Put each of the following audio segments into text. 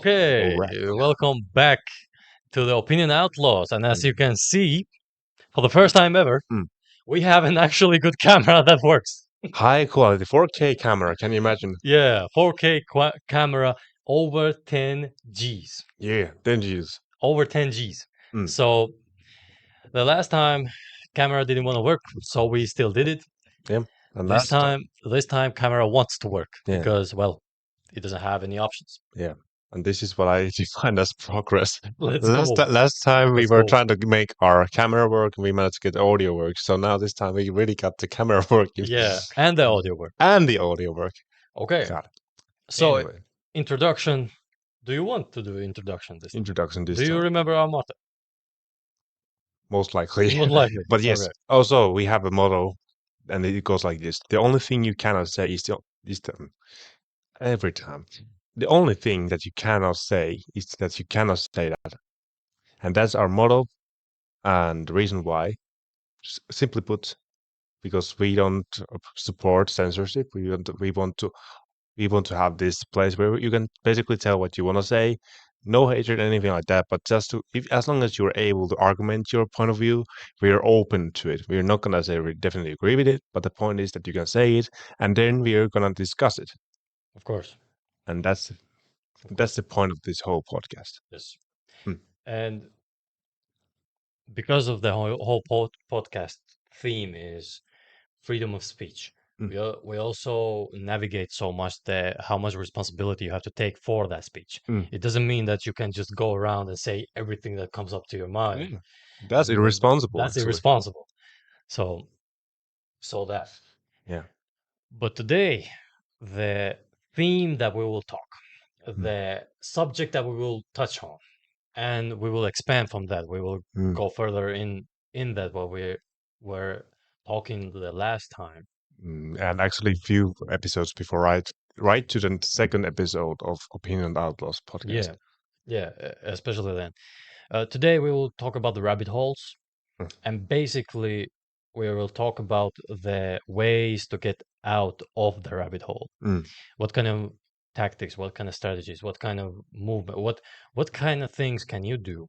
Okay, Alright. welcome back to the Opinion Outlaws. And as you can see, for the first time ever, Mm. we have an actually good camera that works. High quality 4K camera. Can you imagine? Yeah, 4K camera over 10 Gs. Yeah, 10 Gs. Over 10 Gs. Mm. So the last time camera didn't want to work, so we still did it. Yeah. And This time camera wants to work because, well, it doesn't have any options. Yeah. And this is what I define as progress. Let's Last time we Let's were go. trying to make our camera work, and we managed to get audio work. So now this time we really got the camera working. Yeah, and the audio work. And the audio work. Okay. Got it. So Anyway, introduction. Do you want to do introduction this time? introduction this Do you time. remember our motto? Most likely. Most likely. But yes. Okay. Also, we have a motto, and it goes like this: the only thing you cannot say is every time. The only thing that you cannot say is that you cannot say that. And that's our motto. And the reason why, simply put, because we don't support censorship. We want to have this place where you can basically tell what you want to say. No hatred, anything like that, but as long as you're able to argument your point of view, we are open to it. We're not gonna say we definitely agree with it, but the point is that you can say it, and then we are gonna discuss it. Of course. And that's the point of this whole podcast. Yes. Hmm. And because of the whole podcast theme is freedom of speech. We also navigate so much how much responsibility you have to take for that speech. It doesn't mean that you can just go around and say everything that comes up to your mind. That's irresponsible. That's actually. irresponsible. So that. Yeah. But today, the theme that we will talk, the subject that we will touch on, and we will expand from that. We will go further in that what we were talking the last time. And actually, few episodes before, right to the second episode of Opinion Outlaws Podcast. Yeah, especially then. Today we will talk about the rabbit holes, and basically we will talk about the ways to get out of the rabbit hole. What kind of tactics, what kind of strategies, what kind of movement, what kind of things can you do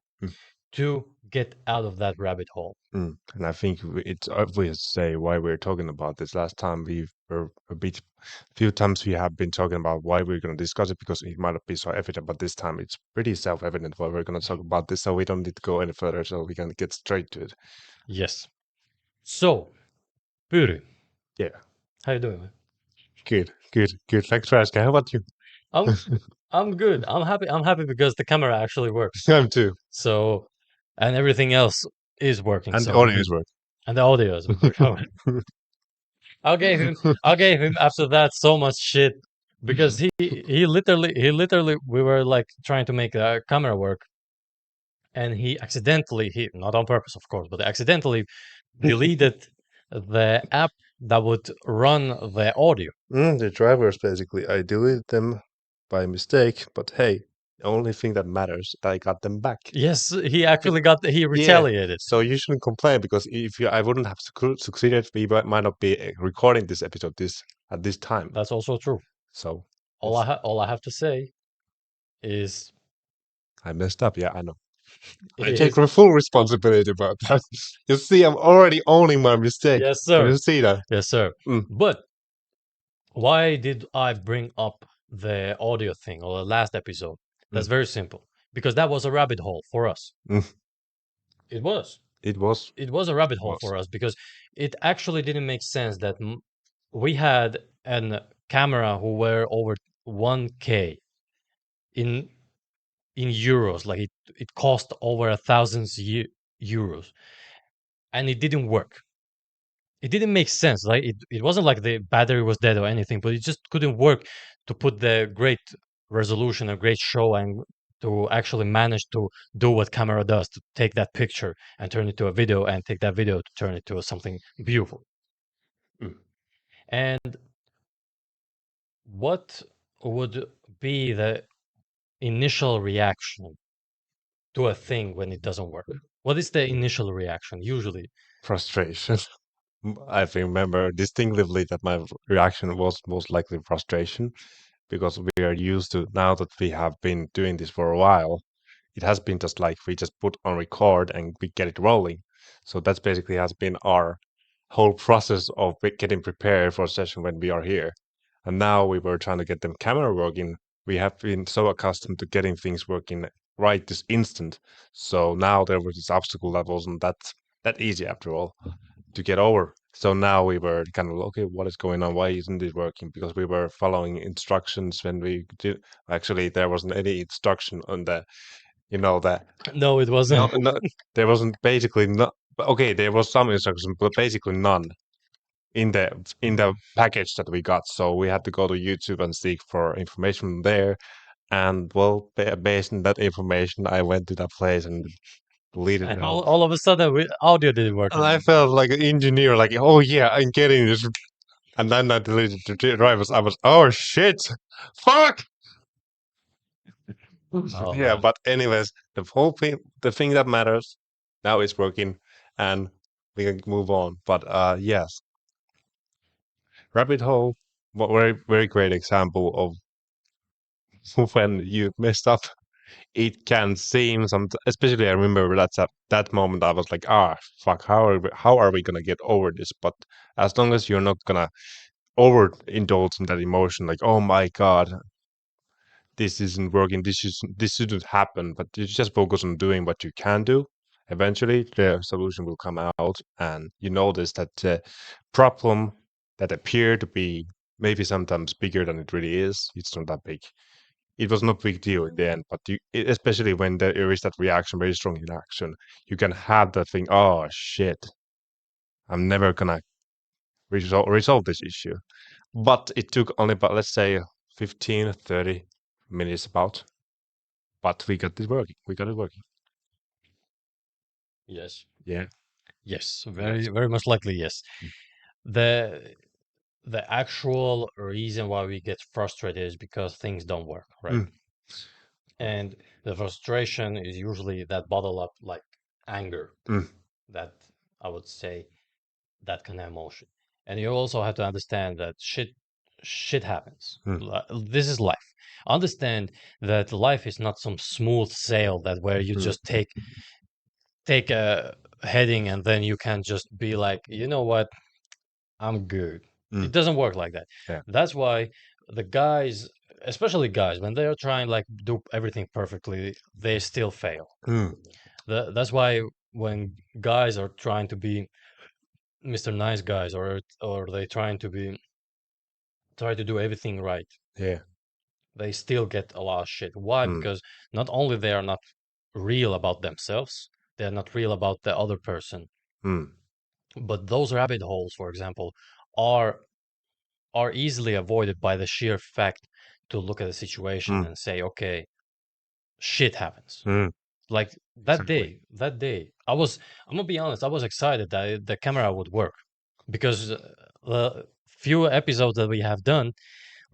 to get out of that rabbit hole? And I think it's obvious to say why we're talking about this. Last time we were few times we have been talking about why we're going to discuss it because it might not be so evident, but this time it's pretty self-evident why we're going to talk about this, so we don't need to go any further, so we can get straight to it. Yes. So, Puri. Yeah. How you doing, man? Good. Thanks for asking. How about you? I'm good. I'm happy because the camera actually works. I'm too. So, and everything else is working. And the audio is working. And the audio is working. I gave him after that so much shit because he literally we were like trying to make a camera work, and he not on purpose of course, but accidentally deleted the app that would run the audio. The drivers, basically. I deleted them by mistake, but hey, the only thing that matters is that I got them back. Yes, he actually he retaliated. Yeah, so you shouldn't complain, because if I wouldn't have succeeded, we might not be recording this episode at this time. That's also true. So all I have to say is I messed up. Yeah, I know. I take full responsibility about that. You see, I'm already owning my mistake. Yes, sir. You see that? Yes, sir. But why did I bring up the audio thing or the last episode? That's very simple. Because that was a rabbit hole for us. It was. It was a rabbit hole for us because it actually didn't make sense that we had a camera who were over 1K in euros. Like it cost over 1,000 euros, and it didn't work. It didn't make sense. Like it wasn't like the battery was dead or anything, but it just couldn't work to put the great resolution, a great show, and to actually manage to do what camera does, to take that picture and turn it to a video, and take that video to turn it to something beautiful. And what would be the initial reaction to a thing when it doesn't work? What is the initial reaction usually? Frustration. I remember distinctively that my reaction was most likely frustration. because we are used to now that we have been doing this for a while. It has been just like we just put on record and we get it rolling. So that's basically has been our whole process of getting prepared for a session when we are here. And now we were trying to get the camera working. We have been so accustomed to getting things working right this instant. So now there were these obstacle levels, and that's that easy after all to get over. So now we were kind of okay, what is going on? Why isn't it working? Because we were following instructions when we did. Actually, there wasn't any instruction on the, you know, the No, it no, wasn't. no, there wasn't basically no. Okay, there was some instruction, but basically none in the package that we got. So we had to go to YouTube and seek for information there. And well, based on that information, I went to that place and deleted it And all. all of a sudden, audio didn't work. And I felt like an engineer, like, oh yeah, I'm getting this. And then I deleted the drivers. I was, oh shit, fuck. Oh Yeah, man. but anyways, the thing that matters now is working, and we can move on. But yes, rabbit hole, very very great example of when you messed up. It can seem some, especially I remember that moment I was like, ah, fuck, how are we gonna get over this? But as long as you're not gonna overindulge in that emotion, like, oh my god, this isn't working, this shouldn't happen, but you just focus on doing what you can do. Eventually, the solution will come out, and you notice that the problem that appeared to be maybe sometimes bigger than it really is, it's not that big. It was no big deal in the end, but especially when there is that reaction, very strong reaction, you can have that thing. Oh shit, I'm never gonna resolve this issue. But it took only about, let's say, 15, 30 minutes about. But we got it working. We got it working. Yes. Yeah. Yes. Yes. Very much likely yes. The the actual reason why we get frustrated is because things don't work, right? Mm, And the frustration is usually that bottle up like anger, mm, that I would say that kind of emotion. And you also have to understand that shit happens. mm, This is life. Understand that life is not some smooth sail that where you mm, just take a heading and then you can just be like, you know what, I'm good. It mm. doesn't work like that. Yeah. That's why the guys, especially guys, when they are trying like do everything perfectly, they still fail. Mm, That's why when guys are trying to be Mr. Nice Guys or they try to do everything right, yeah. they still get a lot of shit. Why? Mm, Because not only they are not real about themselves, they're not real about the other person, mm, but those rabbit holes, for example, are are easily avoided by the sheer fact to look at the situation mm, and say, okay, shit happens. mm. Like Exactly. that day, I'm gonna be honest, I was excited that the camera would work because the few episodes that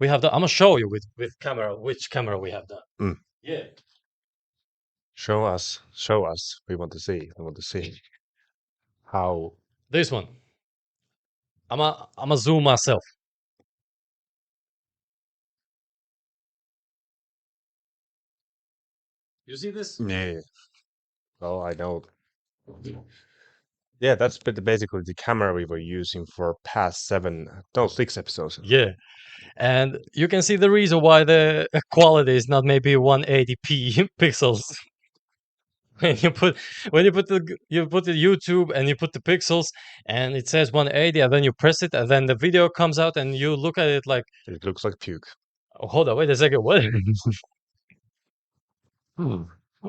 I'm gonna show you with camera which camera we have done. Mm. Yeah, Show us. Show us. We want to see. We want to see how. this one. I'm a zoom myself. You see this? Yeah. Well, I know. Yeah, that's basically the camera we were using for past seven, no, 6 episodes. Yeah, and you can see the reason why the quality is not maybe 180p pixels. when you put you put the YouTube and you put the pixels and it says 180 and then you press it and then the video comes out and you look at it like, It looks like puke. oh, hold on, wait a second, what?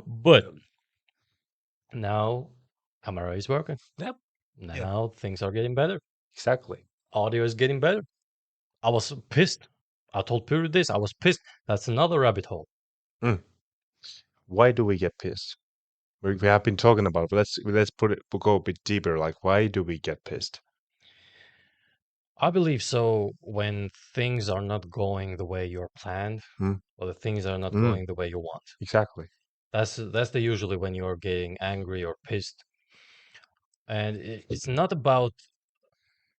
But now camera is working. Yep. Yep. Now things are getting better. Exactly. Audio is getting better. I was pissed. I told Puri this. I was pissed. That's another rabbit hole. Mm. Why do we get pissed? We have been talking about, but let's put it. We'll go a bit deeper. Like, why do we get pissed? I believe so when things are not going the way you're planned Mm. or the things are not Mm. going the way you want. Exactly. That's the usually when you're getting angry or pissed. And it's not about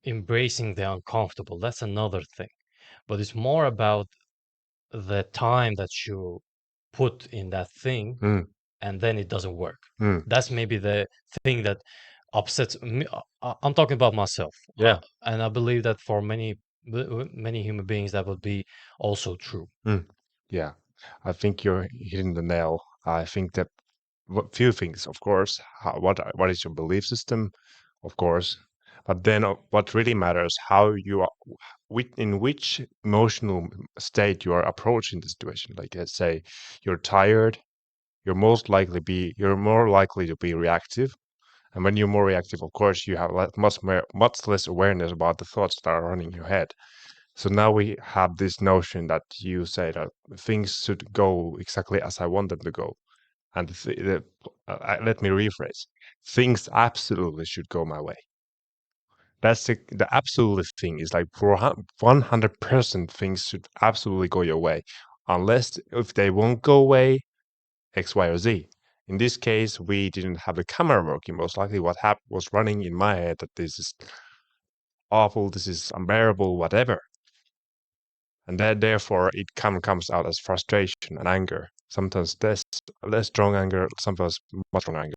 embracing the uncomfortable. That's another thing. But it's more about the time that you put in that thing, and then it doesn't work. That's maybe the thing that upsets me. I'm talking about myself. Yeah. And I believe that for many human beings that would be also true. Yeah, I think you're hitting the nail. I think that few things, of course. What is your belief system, of course, but then what really matters, how you are, in which emotional state you are approaching the situation. Like, let's say you're tired, you're more likely to be reactive, and when you're more reactive, of course, you have much less awareness about the thoughts that are running in your head. So now we have this notion that you say that things should go exactly as I want them to go. And let me rephrase. Things absolutely should go my way. That's the absolute thing is like for 100% things should absolutely go your way. Unless if they won't go away, X, Y, or Z. In this case, we didn't have the camera working. Most likely what was running in my head that this is awful, this is unbearable, whatever. And that therefore it comes out as frustration and anger. Sometimes less strong anger, sometimes much strong anger.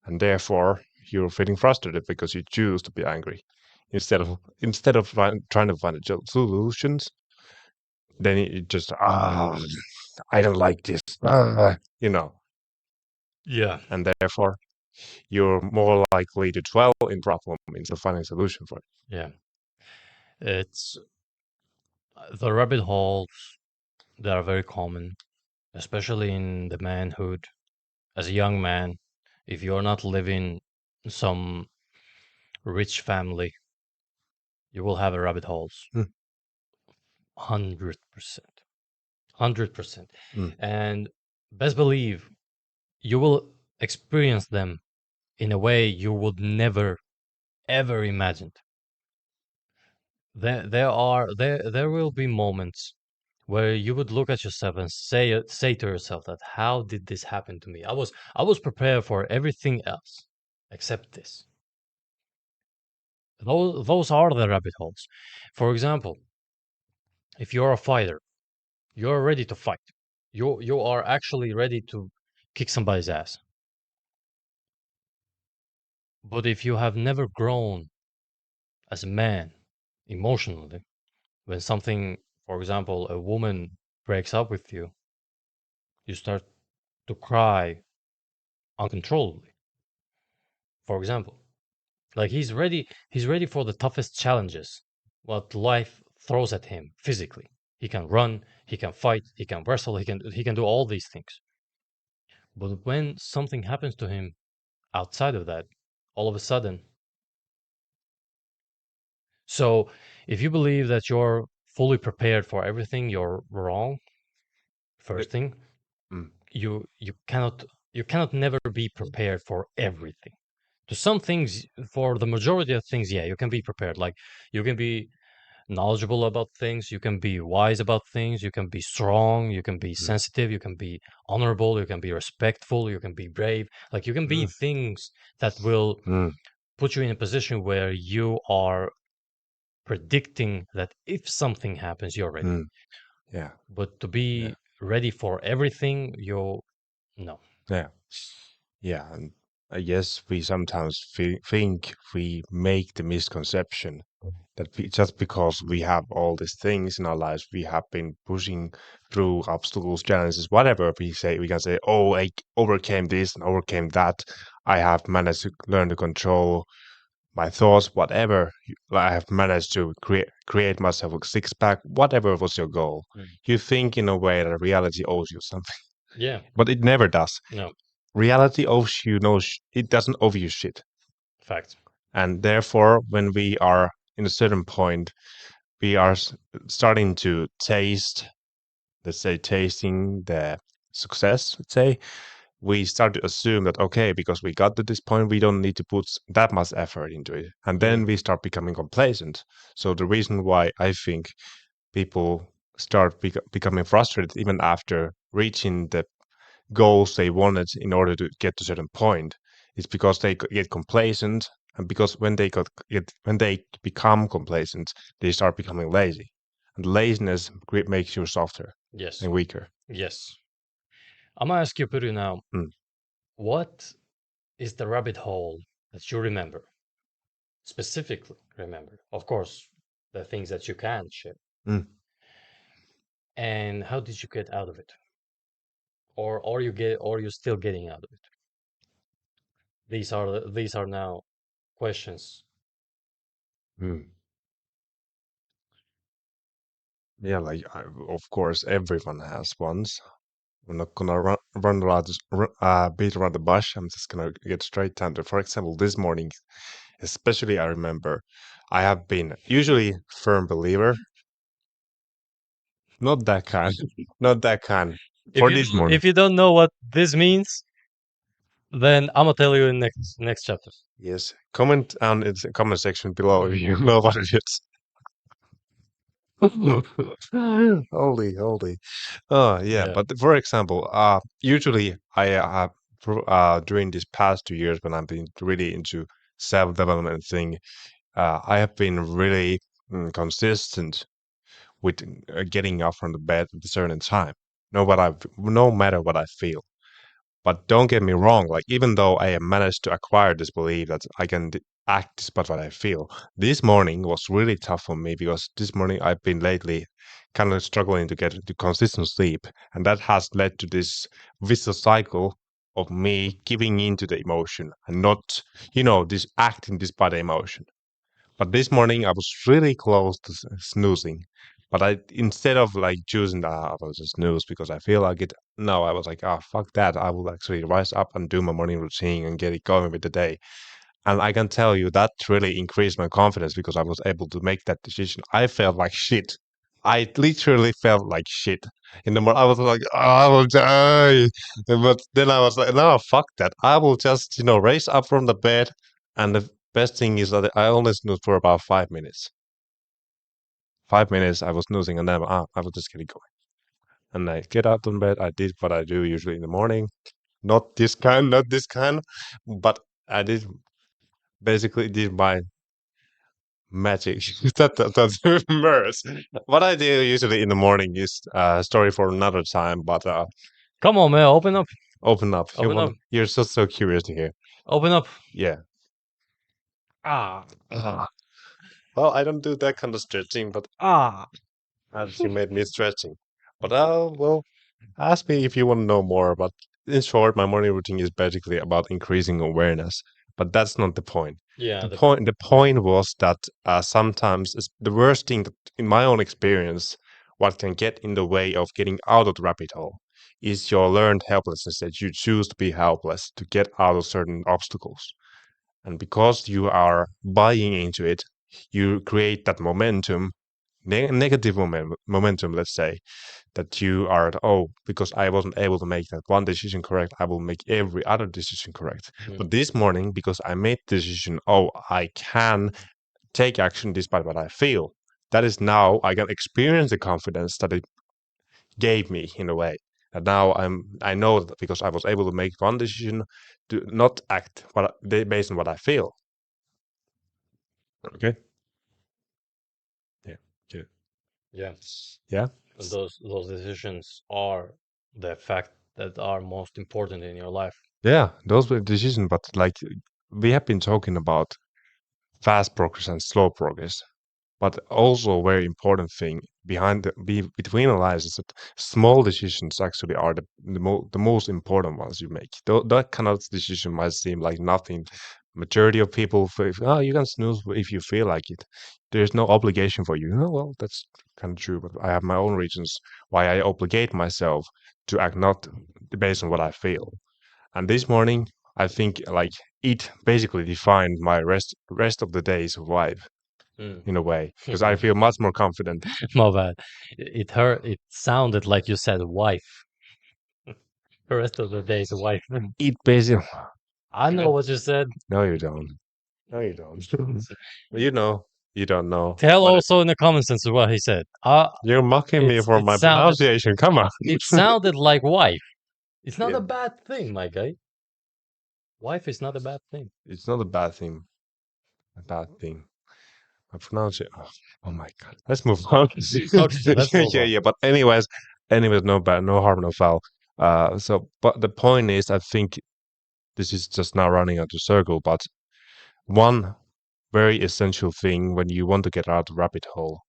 And therefore you're feeling frustrated because you choose to be angry. Instead of trying to find solutions, then it just I don't like this. Yeah. And therefore you're more likely to dwell in problem instead of finding a solution for it. Yeah. It's the rabbit holes that are very common, especially in the manhood. As a young man, if you're not living some rich family, you will have a rabbit holes. 100%. 100%. And best believe you will experience them in a way you would never ever imagined. There will be moments where you would look at yourself and say to yourself that how did this happen to me? I was prepared for everything else except this. Those are the rabbit holes. For example, if you're a fighter, you're ready to fight. You are actually ready to kick somebody's ass. But if you have never grown as a man emotionally, when something, for example, a woman breaks up with you, you start to cry uncontrollably. For example, like he's ready for the toughest challenges what life throws at him physically. He can run, he can fight, he can wrestle, he can do all these things. But when something happens to him outside of that, all of a sudden, so if you believe that you're fully prepared for everything, you're wrong. First thing, you cannot never be prepared for everything. To some things, for the majority of things, yeah, you can be prepared. Like you can be knowledgeable about things, you can be wise about things, you can be strong, you can be sensitive, you can be honorable, you can be respectful, you can be brave. Like you can be things that will put you in a position where you are predicting that if something happens, you're ready. Yeah. But to be ready for everything, no. Yeah. Yeah. And yes, we sometimes think we make the misconception that just because we have all these things in our lives, we have been pushing through obstacles, challenges, whatever we can say, oh, I overcame this and overcame that. I have managed to learn to control my thoughts, whatever. I have managed to create myself a six pack, whatever was your goal. You think in a way that reality owes you something, Yeah. but it never does. No. Reality owes you it doesn't owe you shit. Fact. And therefore, when we are in a certain point, we are starting to taste, let's say, tasting the success, let's say, we start to assume that, okay, because we got to this point, we don't need to put that much effort into it. And then we start becoming complacent. So the reason why I think people start becoming frustrated even after reaching the goals they wanted in order to get to a certain point is because they get complacent, and because when they become complacent, they start becoming lazy, And laziness makes you softer Yes. and weaker. Yes. I'm gonna ask you, Puru, now. What is the rabbit hole that you remember? Specifically remember. Of course, the things that you can share. And how did you get out of it? Or are you still getting out of it? These are now questions. Yeah, like of course everyone has ones. We're not gonna run around, beat around the bush. I'm just gonna get straight down to. For example, this morning, especially, I remember I have been usually firm believer. Not that kind. Not that kind. For this morning. If you don't know what this means, then I'm gonna tell you in next chapter. Yes. Comment on in the comment section below if you know what it is. Holy, holy. Oh, yeah. Yeah. But for example, usually I have during these past 2 years when I've been really into self-development thing, I have been really consistent with getting up from the bed at a certain time, no matter what I feel. But don't get me wrong, like even though I have managed to acquire this belief that I can act despite what I feel, this morning was really tough for me because this morning I've been lately kind of struggling to get into consistent sleep, and that has led to this vicious cycle of me giving into the emotion and not, this acting despite the emotion. But this morning I was really close to snoozing. But instead of like choosing that, I will just snooze because I feel like it. No, I was like, oh, fuck that. I will actually rise up and do my morning routine and get it going with the day. And I can tell you that really increased my confidence because I was able to make that decision. I felt like shit. I literally felt like shit. In the morning, I was like, oh, I will die. But then I was like, no, fuck that. I will just, raise up from the bed. And the best thing is that I only snooze for about 5 minutes. 5 minutes, I was snoozing, and then I was just getting going. And I get out of bed. I did what I do usually in the morning. Not this kind, but I did basically did my magic. That's worse. What I do usually in the morning is a story for another time. But Come on, man, open up. open up. Open up. You're so curious to hear. Open up. Yeah. Ah. Well, I don't do that kind of stretching, but as you made me stretching. But well, ask me if you want to know more. But in short, my morning routine is basically about increasing awareness. But that's not the point. Yeah. The point was that sometimes it's the worst thing that, in my own experience, what can get in the way of getting out of the rabbit hole is your learned helplessness, that you choose to be helpless to get out of certain obstacles. And because you are buying into it, you create that momentum, negative momentum, let's say, that you are, oh, because I wasn't able to make that one decision correct, I will make every other decision correct. But this morning, because I made the decision, oh, I can take action despite what I feel, that is now I can experience the confidence that it gave me in a way. And now I know that because I was able to make one decision to not act based on what I feel. Okay. Yeah. Yeah. Yeah. Yeah. And those decisions are the fact that are most important in your life. Yeah. Those were decisions, but like we have been talking about fast progress and slow progress. But also a very important thing between our lives is that small decisions actually are the most important ones you make. That kind of decision might seem like nothing. Majority of people feel, oh, you can snooze if you feel like it. There's no obligation for you. Oh, well, that's kind of true, but I have my own reasons why I obligate myself to act not based on what I feel. And this morning, I think like it basically defined my rest of the day's vibe in a way because I feel much more confident. My bad. It sounded like you said wife. The rest of the day is wife. It basically. I know what you said. No, you don't. No, you don't. You know, you don't know. Tell What also in the comments section what he said. you're mocking me for It my sounded pronunciation. Come on. it sounded like wife. It's not Yeah. a bad thing, my guy. Wife is not a bad thing. It's not a bad thing. A bad thing. I pronounce it. Oh my god. Let's move on. Okay, let's move Yeah, on. yeah. But anyways, no bad, no harm, no foul. But the point is, I think this is just now running out of circle. But one very essential thing when you want to get out of the rabbit hole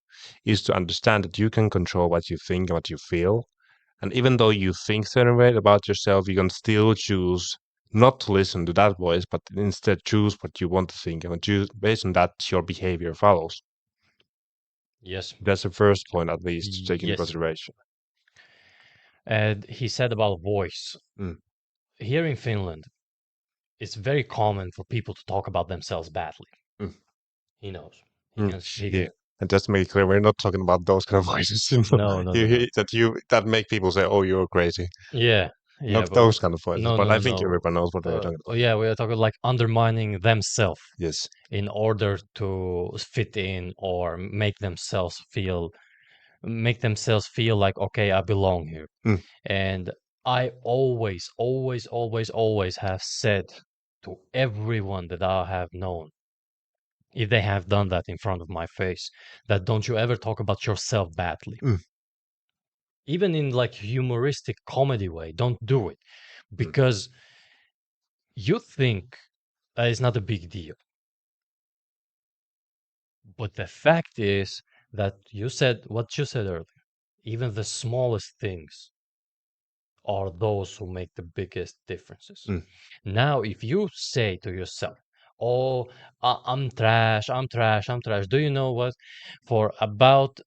is to understand that you can control what you think and what you feel. And even though you think certain way about yourself, you can still choose not to listen to that voice, but instead choose what you want to think, and choose based on that your behavior follows. Yes. That's the first point, at least, to take into Yes. consideration. And he said about voice. Mm, Here in Finland, it's very common for people to talk about themselves badly. mm, He knows. He mm. can. He Yeah, can. and just to make it clear, we're not talking about those kind of voices, No, no, no, no. that make people say, "Oh, you're crazy." Yeah, yeah, Not but those kind of voices, no, but no, I think no. everyone knows what we're talking Oh about. yeah, we are talking like undermining themselves Yes. in order to fit in or make themselves feel like, okay, I belong here. Mm, And I always, always, always, always have said to everyone that I have known, if they have done that in front of my face, that don't you ever talk about yourself badly. mm, Even in like humoristic comedy way, don't do it mm, because you think that is not a big deal. But the fact is that you said what you said earlier. Even the smallest things are those who make the biggest differences. mm, Now, if you say to yourself, "Oh, I'm trash, I'm trash, I'm trash," do you know what? For about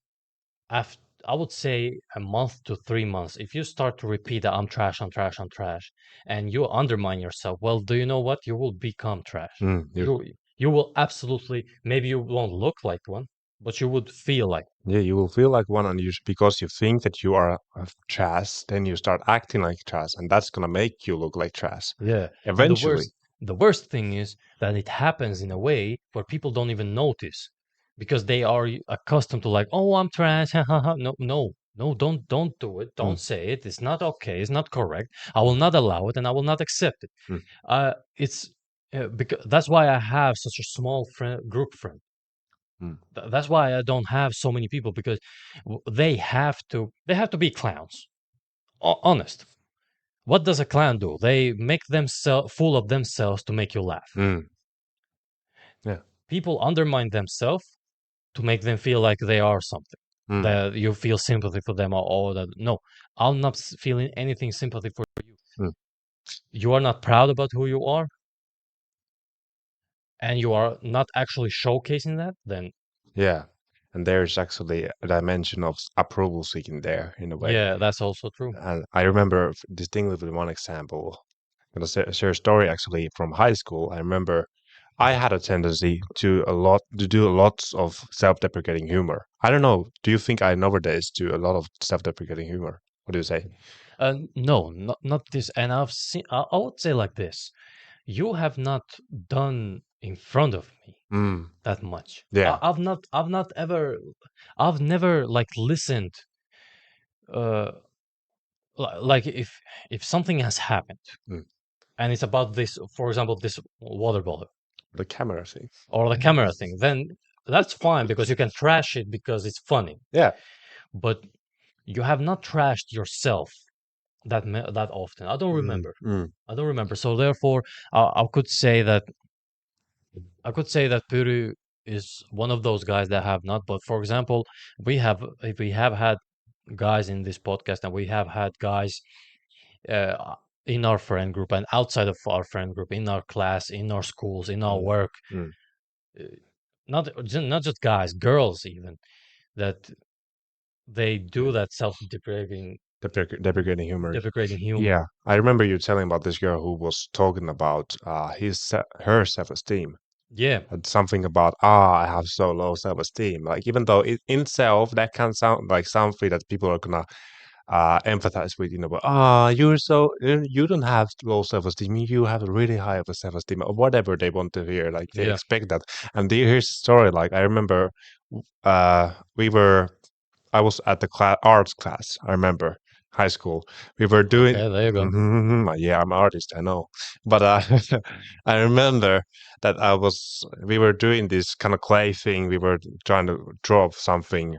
after, I would say a month to 3 months, if you start to repeat that I'm trash, I'm trash, I'm trash, and you undermine yourself, well, do you know what? You will become trash. you You will absolutely, maybe you won't look like one, but you would feel like. Yeah, you will feel like one, and because you think that you are a trash, then you start acting like trash, and that's gonna make you look like trash Yeah. And eventually. the worst thing is that it happens in a way where people don't even notice because they are accustomed to like, oh, I'm trash. Ha, ha, ha. No, no, no, don't do it. Mm, Don't say it. It's not okay. It's not correct. I mm, will not allow it and I will not accept it. mm, It's because that's why I have such a small group friend. mm. That's why I don't have so many people because they have to be clowns. Honest. What does a clown do? They make themselves full of themselves to make you laugh. Mm. Yeah. People undermine themselves to make them feel like they are something. Mm. That you feel sympathy for them or that no, I'm not feeling anything sympathy for you. Mm. You are not proud about who you are, and you are not actually showcasing that. Then Yeah. And there's actually a dimension of approval seeking there in a way. yeah, that's also true. And I remember distinctly one example. I'm gonna share a story actually from high school. I remember I had a tendency to do lots of self-deprecating humor. I don't know. Do you think I nowadays do a lot of self-deprecating humor? What do you say? No, not this. And I've seen. I would say like this: you have not done in front of me Mm. that much. Yeah. I've never like listened. Uh, like if something has happened Mm. and it's about this, for example, this water bottle The camera thing. or the camera thing, then that's fine because you can trash it because it's funny. Yeah. But you have not trashed yourself that often. I don't Mm. remember. Mm. I don't remember. So therefore, I could say that Puru is one of those guys that have not. But for example, we have had guys in this podcast, and we have had guys uh, in our friend group and outside of our friend group, in our class, in our schools, in our Mm. work. Mm. uh, not just guys, girls even that they do that self-deprecating Deprecating humor. deprecating humor. Yeah, I remember you telling about this girl who was talking about her self-esteem Yeah, and something about I have so low self-esteem. Like even though in itself that can sound like something that people are gonna empathize with, but you don't have low self-esteem, you have a really high of a self-esteem or whatever they want to hear. Like they yeah, expect that. And here's the story. Like I remember, uh, we were I was at the arts class. I remember, high school. We were doing. Okay, there you go. Yeah, I'm an artist, I know. But I remember that we were doing this kind of clay thing. We were trying to draw something,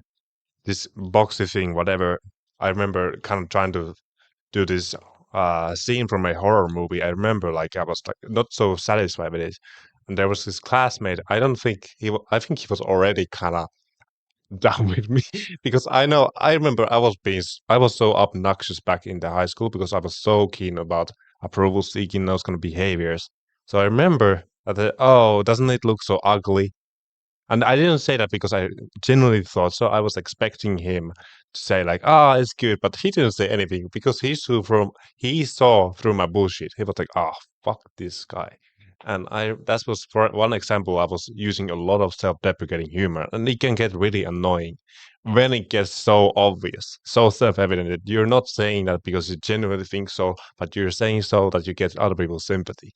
this boxy thing, whatever. I remember kind of trying to do this scene from a horror movie. I remember like I was like not so satisfied with it. And there was this classmate. I don't think I think he was already kind of down with me because I remember I was so obnoxious back in the high school because I was so keen about approval seeking, those kind of behaviors. So I remember that oh, doesn't it look so ugly? And I didn't say that because I genuinely thought so. I was expecting him to say like, "Ah, it's good," but he didn't say anything because he saw through my bullshit. He was like, "Ah, fuck this guy," and that was for one example. I was using a lot of self-deprecating humor, and it can get really annoying when it gets so obvious, so self-evident that you're not saying that because you genuinely think so, but you're saying so that you get other people's sympathy.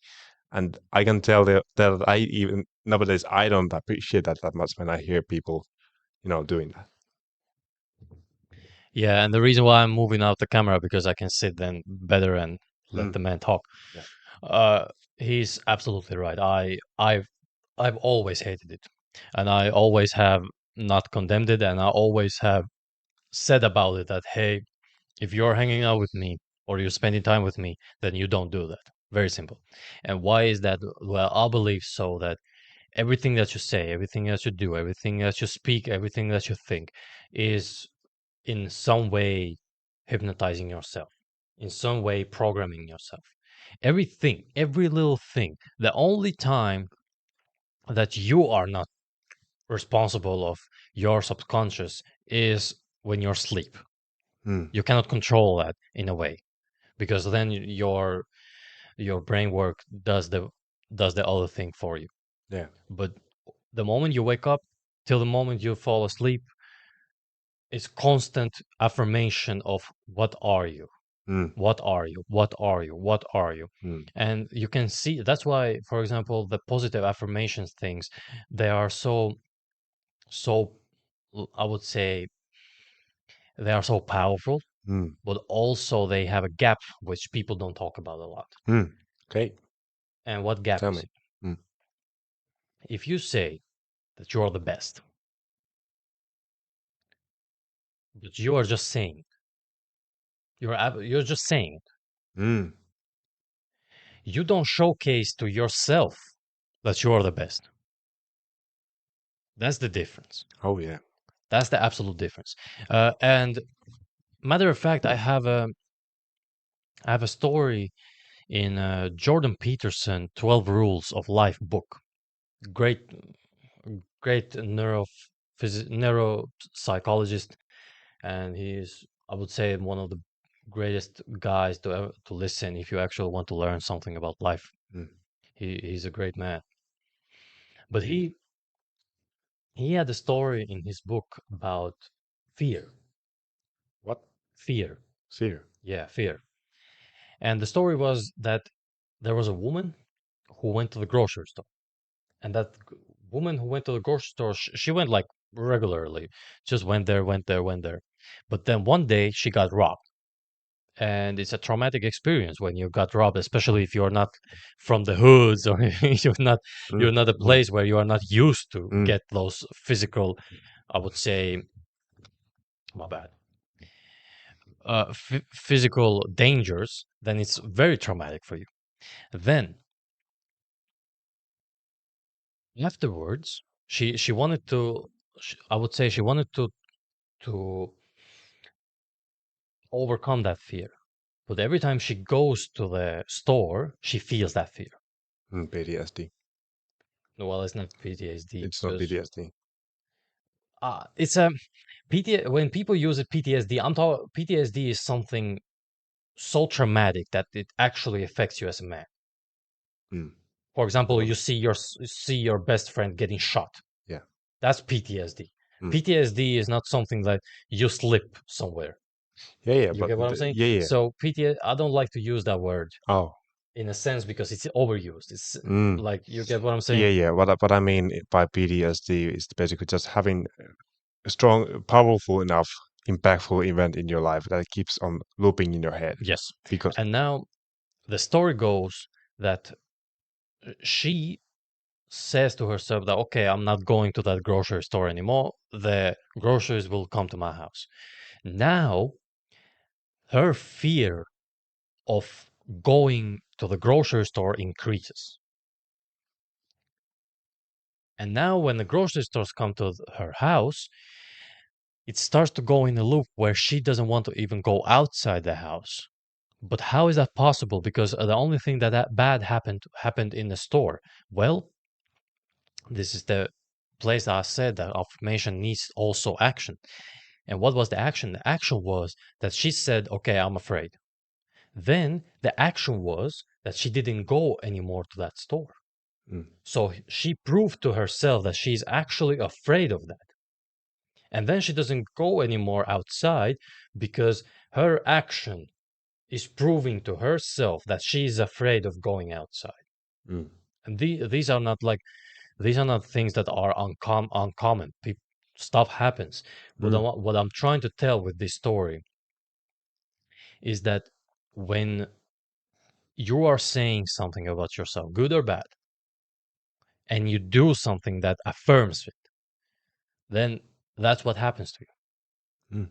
And I can tell that I even nowadays I don't appreciate that much when I hear people, doing that. Yeah, and the reason why I'm moving out the camera because I can sit then better and let Mm, the man talk. yeah. Uh, he's absolutely right. I've always hated it, and I always have not condemned it, and I always have said about it that hey, if you're hanging out with me or you're spending time with me, then you don't do that. Very simple. And why is that? Well, I believe so that everything that you say, everything that you do, everything that you speak, everything that you think is in some way hypnotizing yourself, in some way programming yourself. Everything, every little thing. The only time that you are not responsible of your subconscious is when you're asleep. Mm, You cannot control that in a way because then your brain work does the other thing for you. yeah. But the moment you wake up till the moment you fall asleep is constant affirmation of what are you, Mm, what are you, what are you, what are you. mm, And you can see that's why, for example, the positive affirmations things, they are so I would say they are so powerful, mm, but also they have a gap which people don't talk about a lot. mm. Okay, And what gap tell is me. it? Mm, If you say that you're the best, but you are just saying you're just saying it. mm. You don't showcase to yourself that you are the best. That's the difference. Oh yeah. That's the absolute difference. And matter of fact, I have a story in Jordan Peterson 12 Rules of Life book. Great great neuropsychologist, and he's, I would say, one of the greatest guys to ever to listen if you actually want to learn something about life. Mm. He's a great man. But he had a story in his book about fear. What? Fear. Fear. Yeah, fear. And the story was that there was a woman who went to the grocery store. And that woman who went to the grocery store, she went like regularly, just went there, went there, went there. But then one day she got robbed. And it's a traumatic experience when you got robbed, especially if you're not from the hoods or Mm, you're not a mm, place where you are not used to mm, get those physical, I would say, my bad, physical dangers, then it's very traumatic for you. Then afterwards, she wanted to, I would say, she wanted to overcome that fear. But every time she goes to the store, she feels that fear. PTSD. Well, it's not PTSD It's not because PTSD. it's a when people use it PTSD, I'm talking PTSD is something so traumatic that it actually affects you as a man. Mm. For example, Well, you see your best friend getting shot. yeah. That's PTSD. Mm. PTSD is not something that you slip somewhere. Yeah, yeah, You but get what I'm saying? yeah, yeah. So PTSD, I don't like to use that word Oh. in a sense because it's overused. It's Mm. like you get what I'm Yeah, saying? yeah. What I mean by PTSD is basically just having a strong, powerful enough impactful event in your life that keeps on looping in your head. Yes. Because And now the story goes that she says to herself that, okay, I'm not going to that grocery store anymore. The groceries will come to my house. Now, her fear of going to the grocery store increases. And now, when the grocery stores come to her house, it starts to go in a loop where she doesn't want to even go outside the house. But how is that possible? Because the only thing that bad happened in the store. Well, this is the place that I said that affirmation needs also action. And what was the action? The action was that she said, okay, I'm afraid. Then the action was that she didn't go anymore to that store. So she proved to herself that she's actually afraid of that. And then she doesn't go anymore outside because her action is proving to herself that she is afraid of going outside. And these are not like these are not things that are uncommon. Stuff happens. What I'm trying to tell with this story is that when you are saying something about yourself, good or bad, and you do something that affirms it, then that's what happens to you.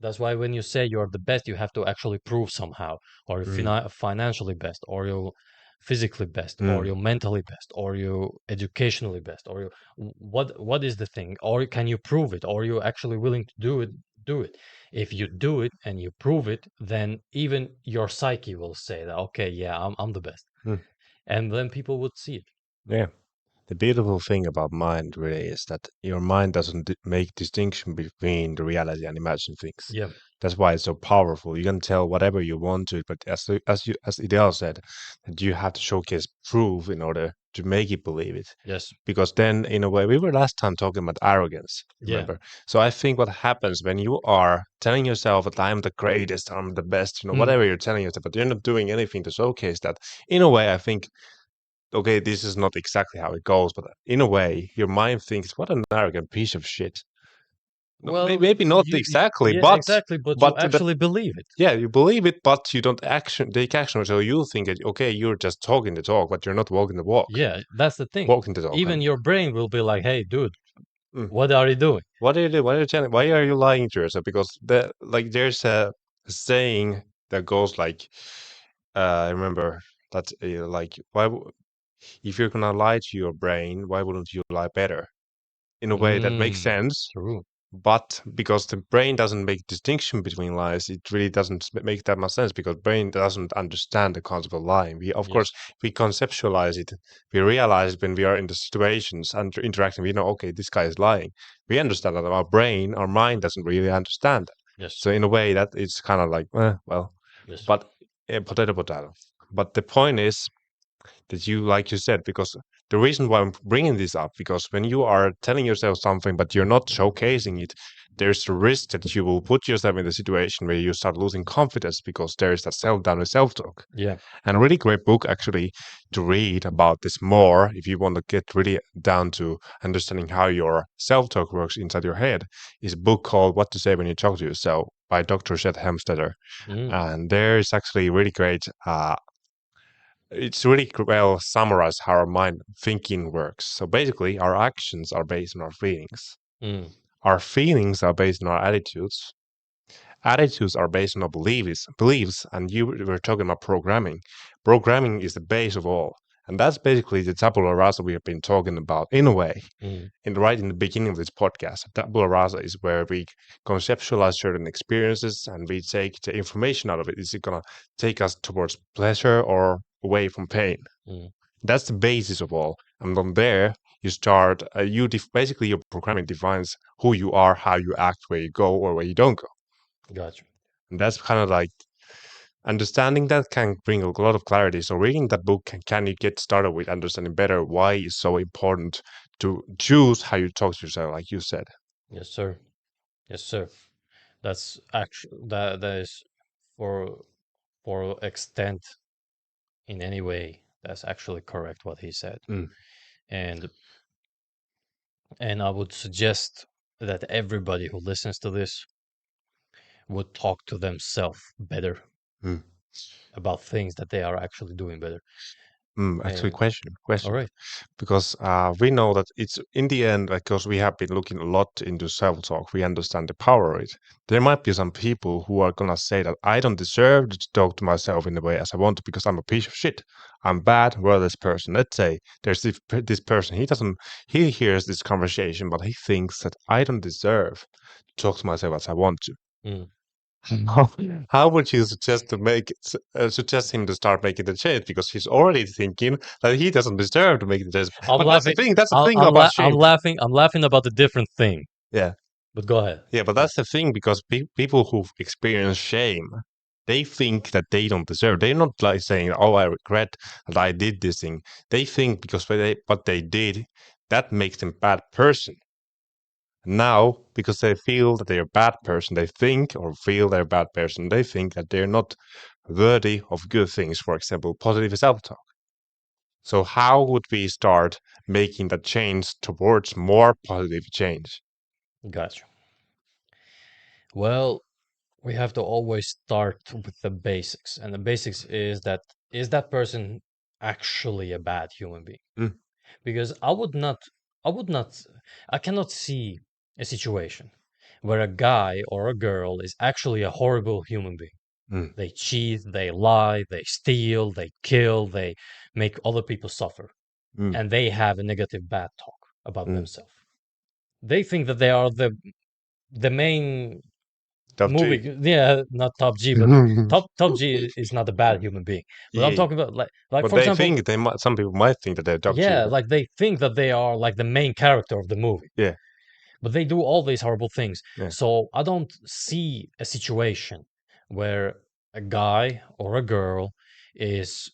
That's why when you say you're the best, you have to actually prove somehow, or you're financially best, or you're physically best, or you're mentally best, or you're educationally best, or you what is the thing, or can you prove it, or you're actually willing to do it? Do it. If you do it and you prove it, then even your psyche will say that, okay, yeah, I'm the best, and then people would see it. yeah, the beautiful thing about mind really is that your mind doesn't make distinction between the reality and imagined things. Yeah. That's why it's so powerful. You can tell whatever you want to it, but as Ideal said, that you have to showcase proof in order to make it believe it. Yes. Because then, in a way, we were last time talking about arrogance. Yeah. Remember? So I think what happens when you are telling yourself that I'm the greatest, I'm the best, whatever you're telling yourself, but you're not doing anything to showcase that. In a way, I think okay, this is not exactly how it goes, but in a way, your mind thinks, "What an arrogant piece of shit." No, Well, maybe not exactly, yeah, exactly, but you that actually believe it. yeah, you believe it, but you don't take action. So you think that okay, you're just talking the talk, but you're not walking the walk. Yeah, that's the thing. Walking the talk. Even And, your brain will be like, "Hey, dude, mm, what are you doing?" what are you doing? What are you telling? Why are you lying to yourself? Because there's a saying that goes like, I remember that like if you're gonna lie to your brain, why wouldn't you lie better? In a way that makes sense, True. but because the brain doesn't make distinction between lies, it really doesn't make that much sense because brain doesn't understand the concept of lying. We of Yes. course we conceptualize it, we realize when we are in the situations and interacting, we know okay, this guy is lying. We understand that our brain, our mind doesn't really understand that. Yes. So in a way that it's kind of like well, Yes. but potato potato. But the point is that you like you said because the reason why I'm bringing this up because when you are telling yourself something but you're not showcasing it, there's a risk that you will put yourself in a situation where you start losing confidence because there is that self-doubt and self-talk. Yeah. And a really great book actually to read about this more if you want to get really down to understanding how your self-talk works inside your head is a book called What to Say When You Talk to Yourself by Dr. Seth Hemstetter. And there is actually really great it's really well summarized how our mind thinking works. So basically, our actions are based on our feelings. Our feelings are based on our attitudes. Attitudes are based on our beliefs, and you were talking about programming. Programming is the base of all, and that's basically the tabula rasa we have been talking about in a way. Right in the beginning of this podcast, tabula rasa is where we conceptualize certain experiences and we take the information out of it. Is it gonna take us towards pleasure or away from pain? That's the basis of all. And from there, you start. Basically your programming defines who you are, how you act, where you go, or where you don't go. Gotcha. And that's kind of like understanding that can bring a lot of clarity. So reading that book can you get started with understanding better why it's so important to choose how you talk to yourself, like you said. Yes, sir. Yes, sir. That's actually that is for extent in any way. That's actually correct what he said. And I would suggest that everybody who listens to this would talk to themselves better Mm. about things that they are actually doing better. Actually, And all question, right, because we know that it's in the end, because we have been looking a lot into self-talk, we understand the power of it. There might be some people who are gonna say that I don't deserve to talk to myself in the way as I want to because I'm a piece of shit. I'm bad, worthless person. Let's say there's this person. He hears this conversation, but he thinks that I don't deserve to talk to myself as I want to. mm. How, how would you suggest to suggest him to start making the change? Because he's already thinking that he doesn't deserve to make the change. I'm But that's the laughing. thing. That's the thing about I'm shame. laughing. I'm laughing about a different thing. Yeah, But go ahead. yeah. But that's the thing because people who experience shame, they think that they don't deserve. They're not like saying, "Oh, I regret that I did this thing." They think because what they did, that makes them a bad person. Now, because they feel that they're a bad person, they think or feel they're a bad person, they think that they're not worthy of good things, for example, positive self talk. So, how would we start making that change towards more positive change? Gotcha. Well, we have to always start with the basics, and the basics is that person actually a bad human being? Mm, Because I would not, I cannot see a situation where a guy or a girl is actually a horrible human being. mm, They cheat, they lie, they steal, they kill, they make other people suffer, mm, and they have a negative bad talk about mm. themselves. They think that they are the main Top G. movie, yeah, not top G, but top G is not a bad human being. But I'm Yeah, talking about like but for they example, think they might. Some people might think that they're top G. yeah, like they think that they are like the main character of the movie, Yeah, but they do all these horrible things. yeah. So I don't see a situation where a guy or a girl is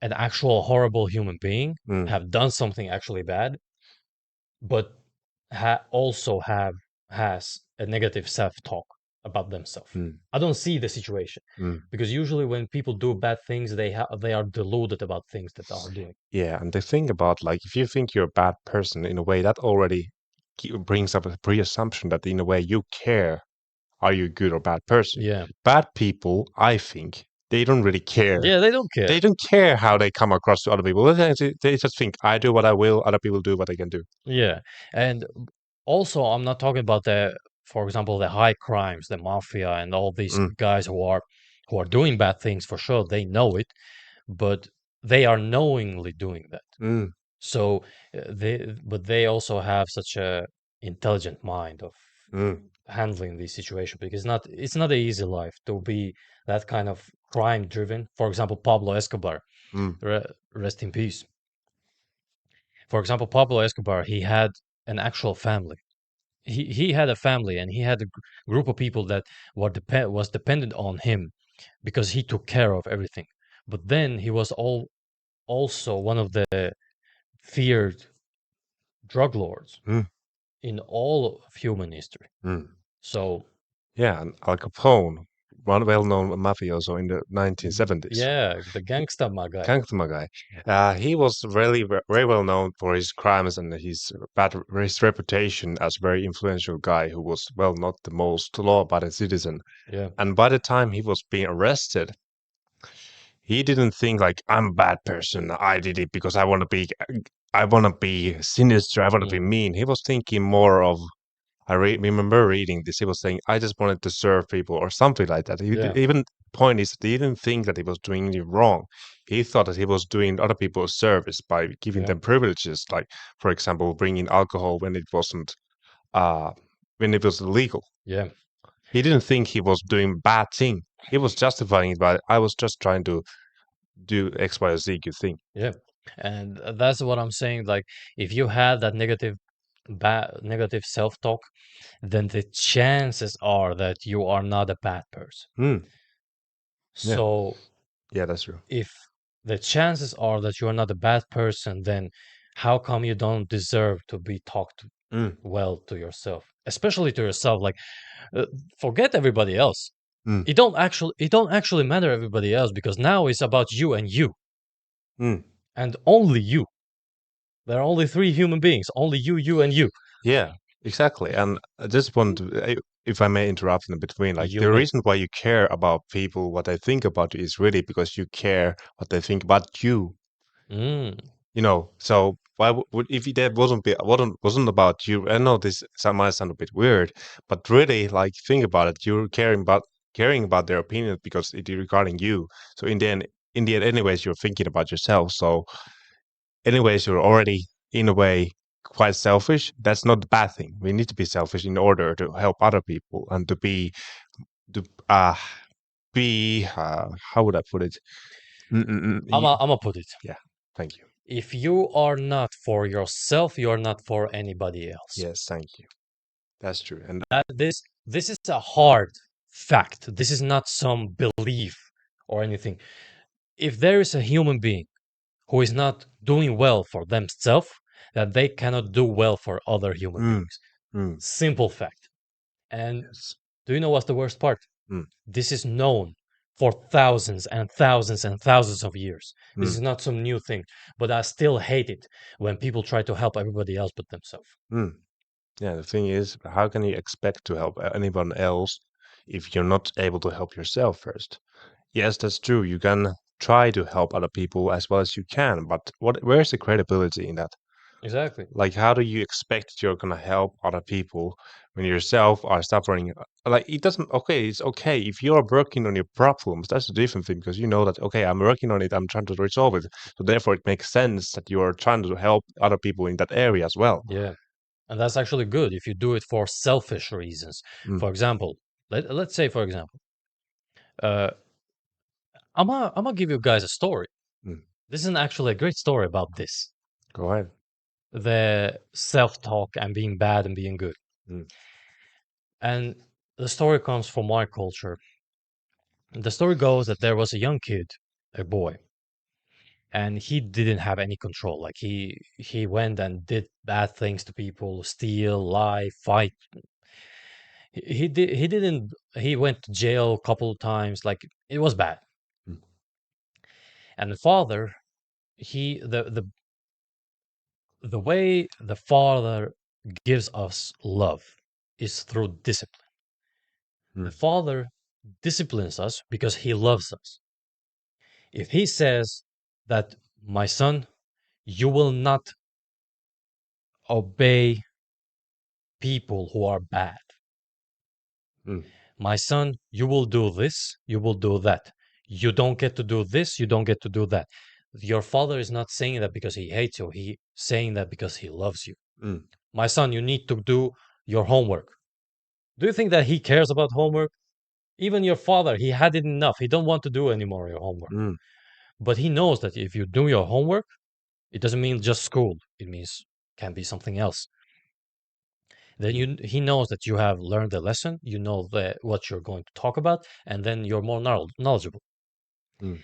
an actual horrible human being, Mm, have done something actually bad, but also has a negative self-talk about themselves. mm, I don't see the situation mm. because usually when people do bad things, they are deluded about things that they are doing. Yeah, and the thing about like if you think you're a bad person in a way that already brings up a pre-assumption that in a way you care, are you a good or bad person? Yeah, Bad people, I think, they don't really care. yeah, they don't care. They don't care how they come across to other people. They just think I do what I will, other people do what they can do. Yeah, and also I'm not talking about for example, the high crimes, the mafia, and all these Mm, guys who are doing bad things for sure. They know it, but they are knowingly doing that. mm, So they also have such a intelligent mind of mm, handling these situations because it's not an easy life to be that kind of crime driven. For example, Pablo Escobar, mm, rest in peace. For example, Pablo Escobar, he had an actual family. He had a family and he had a group of people that was dependent on him because he took care of everything. But then he was also one of the feared drug lords mm, in all of human history. mm. So, Yeah, and Al Capone, one well-known mafioso in the 1970s. yeah, the gangsta my guy. Kankma guy. He was really very well known for his crimes and his reputation as a very influential guy who was well not the most law-abiding citizen. Yeah, And by the time he was being arrested, he didn't think like I'm a bad person. I did it because I want to be sinister. I want to be mm, mean. He was thinking more of remember reading this. He was saying, "I just wanted to serve people," or something like that. yeah, Even point is, that he didn't think that he was doing anything wrong. He thought that he was doing other people a service by giving yeah, them privileges, like, for example, bringing alcohol uh, when it was illegal. yeah, He didn't think he was doing bad thing. He was justifying it by, "I was just trying to do X, Y, or Z good thing." yeah. And that's what I'm saying. Like, if you had that negative self-talk, then the chances are that you are not a bad person. Hmm. Yeah, So, yeah, that's true. if the chances are that you are not a bad person, then how come you don't deserve to be talked Mm, well to yourself, especially to yourself? Like, uh, forget everybody else. mm, It don't actually matter everybody else because now it's about you and you mm. and only you. There are only three human beings, only you, and you. Yeah, exactly. And I just want to, if I may interrupt in between, like You the may. reason why you care about people, what they think about you, is really because you care what they think about you. Mm. So why would if that wasn't about you? I know might sound a bit weird, but really, like think about it. You're caring about their opinion because it is regarding you. So in the end, anyways, you're thinking about yourself. So anyways, you're already in a way quite selfish. That's not a bad thing. We need to be selfish in order to help other people and to be how would I put it? I'm gonna put it. Yeah, thank you. If you are not for yourself, you are not for anybody else. Yes, thank you. That's true. And This is a hard fact. This is not some belief or anything. If there is a human being who is not doing well for themselves, that they cannot do well for other human mm, beings. mm, Simple fact. And yes. do you know what's the worst part? Mm, This is known for thousands and thousands and thousands of years. This mm, is not some new thing, but I still hate it when people try to help everybody else but themselves. mm. Yeah, the thing is, how can you expect to help anyone else if you're not able to help yourself first? Yes, that's true. You can try to help other people as well as you can, but where's the credibility in that? Exactly. Like, how do you expect you're gonna help other people when you yourself are suffering? Like, it doesn't. Okay, it's okay if you're working on your problems. That's a different thing because you know that okay, I'm working on it. I'm trying to resolve it. So therefore, it makes sense that you're trying to help other people in that area as well. Yeah. And that's actually good if you do it for selfish reasons. Mm, For example, let's say, for example, uh, I'm gonna give you guys a story. mm. This is actually a great story about this, Go ahead. the self-talk and being bad and being good. Mm, And the story comes from my culture. The story goes that there was a young kid, a boy, and he didn't have any control. Like he went and did bad things to people, steal, lie, fight. He didn't. He went to jail a couple of times. Like it was bad. mm, And the father, he the way the father gives us love is through discipline. The mm, father disciplines us because he loves us. If he says that, my son, you will not obey people who are bad. mm, My son, you will do this, you will do that. You don't get to do this, you don't get to do that. Your father is not saying that because he hates you, he's saying that because he loves you. mm, My son, you need to do your homework. Do you think that he cares about homework? Even your father, he had it enough. He don't want to do anymore your homework. mm, But he knows that if you do your homework, it doesn't mean just school. It means can be something else. Then he knows that you have learned the lesson, you know what you're going to talk about, and then you're more knowledgeable. mm,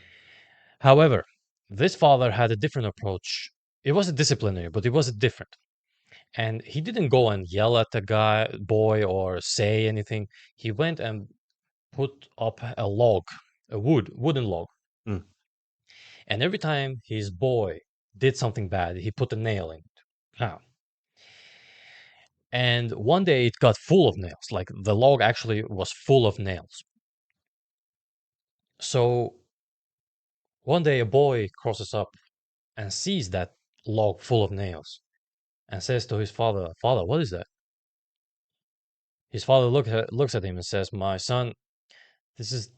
However, this father had a different approach. It was a disciplinary, but it was different. And he didn't go and yell at the boy, or say anything. He went and put up a log, a wooden log. mm, And every time his boy did something bad, he put a nail in it. Pow. And one day it got full of nails. Like the log actually was full of nails. So one day a boy crosses up and sees that log full of nails and says to his father, "Father, what is that?" His father looks at him and says, "My son, this is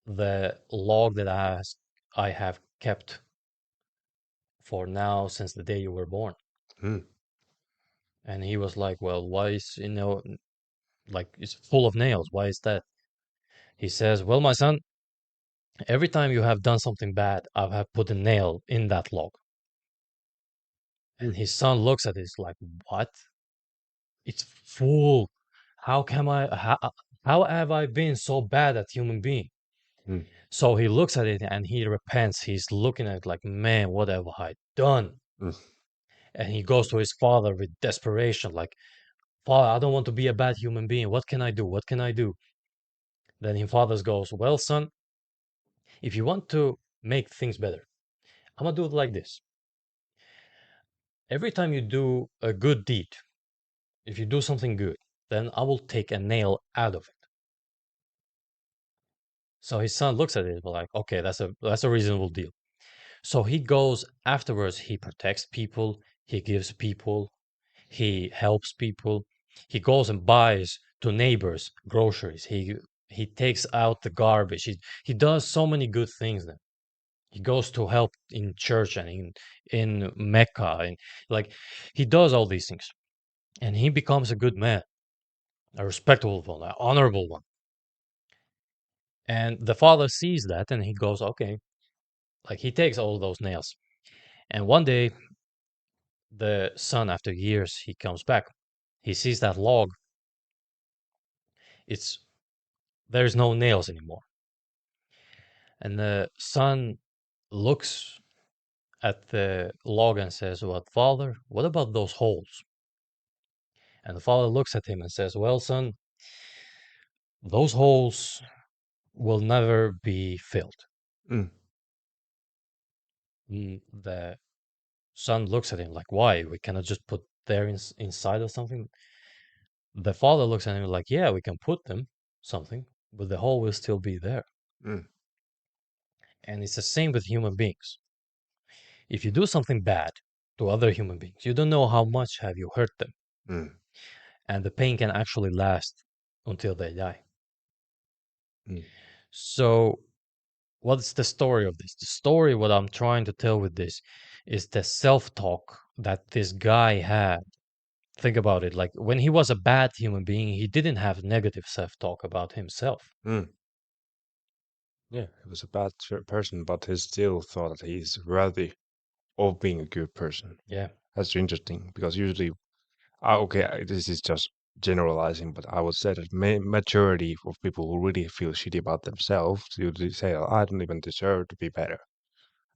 the log that I have kept for now since the day you were born." mm, And he was like, "Well, why is, like it's full of nails? Why is that?" He says, "Well, my son, every time you have done something bad, I have put a nail in that log." mm, And his son looks at it like, "What? It's full. How can I? How have I been so bad at human being?" mm, So he looks at it and he repents. He's looking at it like, "Man, what have I done?" mm, And he goes to his father with desperation, like, "Father, I don't want to be a bad human being. What can I do? What can I do?" Then his father goes, "Well, son, if you want to make things better, I'm gonna do it like this. Every time you do a good deed, if you do something good, then I will take a nail out of it. So his son looks at it like, okay, that's a reasonable deal. So he goes afterwards, he protects people, he gives people, he helps people, he goes and buys to neighbors groceries, he takes out the garbage, he does so many good things then. He goes to help in church and in Mecca, and like he does all these things. And he becomes a good man, a respectable one, an honorable one. And the father sees that and he goes, okay, like he takes all those nails. And one day, the son, after years, he comes back. He sees that log. It's there's no nails anymore. And the son looks at the log and says, well, father, what about those holes? And the father looks at him and says, well, son, those holes will never be filled. Mm. The son looks at him like, why? We cannot just put there inside or something? The father looks at him like, yeah, we can put them something, but the hole will still be there. Mm. And it's the same with human beings. If you do something bad to other human beings, you don't know how much have you hurt them. Mm. And the pain can actually last until they die. Mm. So what's the story of this? The story, what I'm trying to tell with this, is the self-talk that this guy had. Think about it. Like when he was a bad human being, he didn't have negative self-talk about himself. Mm. Yeah, he was a bad person, but he still thought that he's worthy of being a good person. Yeah. That's interesting because usually, okay, this is just generalizing, but I would say that majority of people who really feel shitty about themselves usually say, "Oh, I don't even deserve to be better."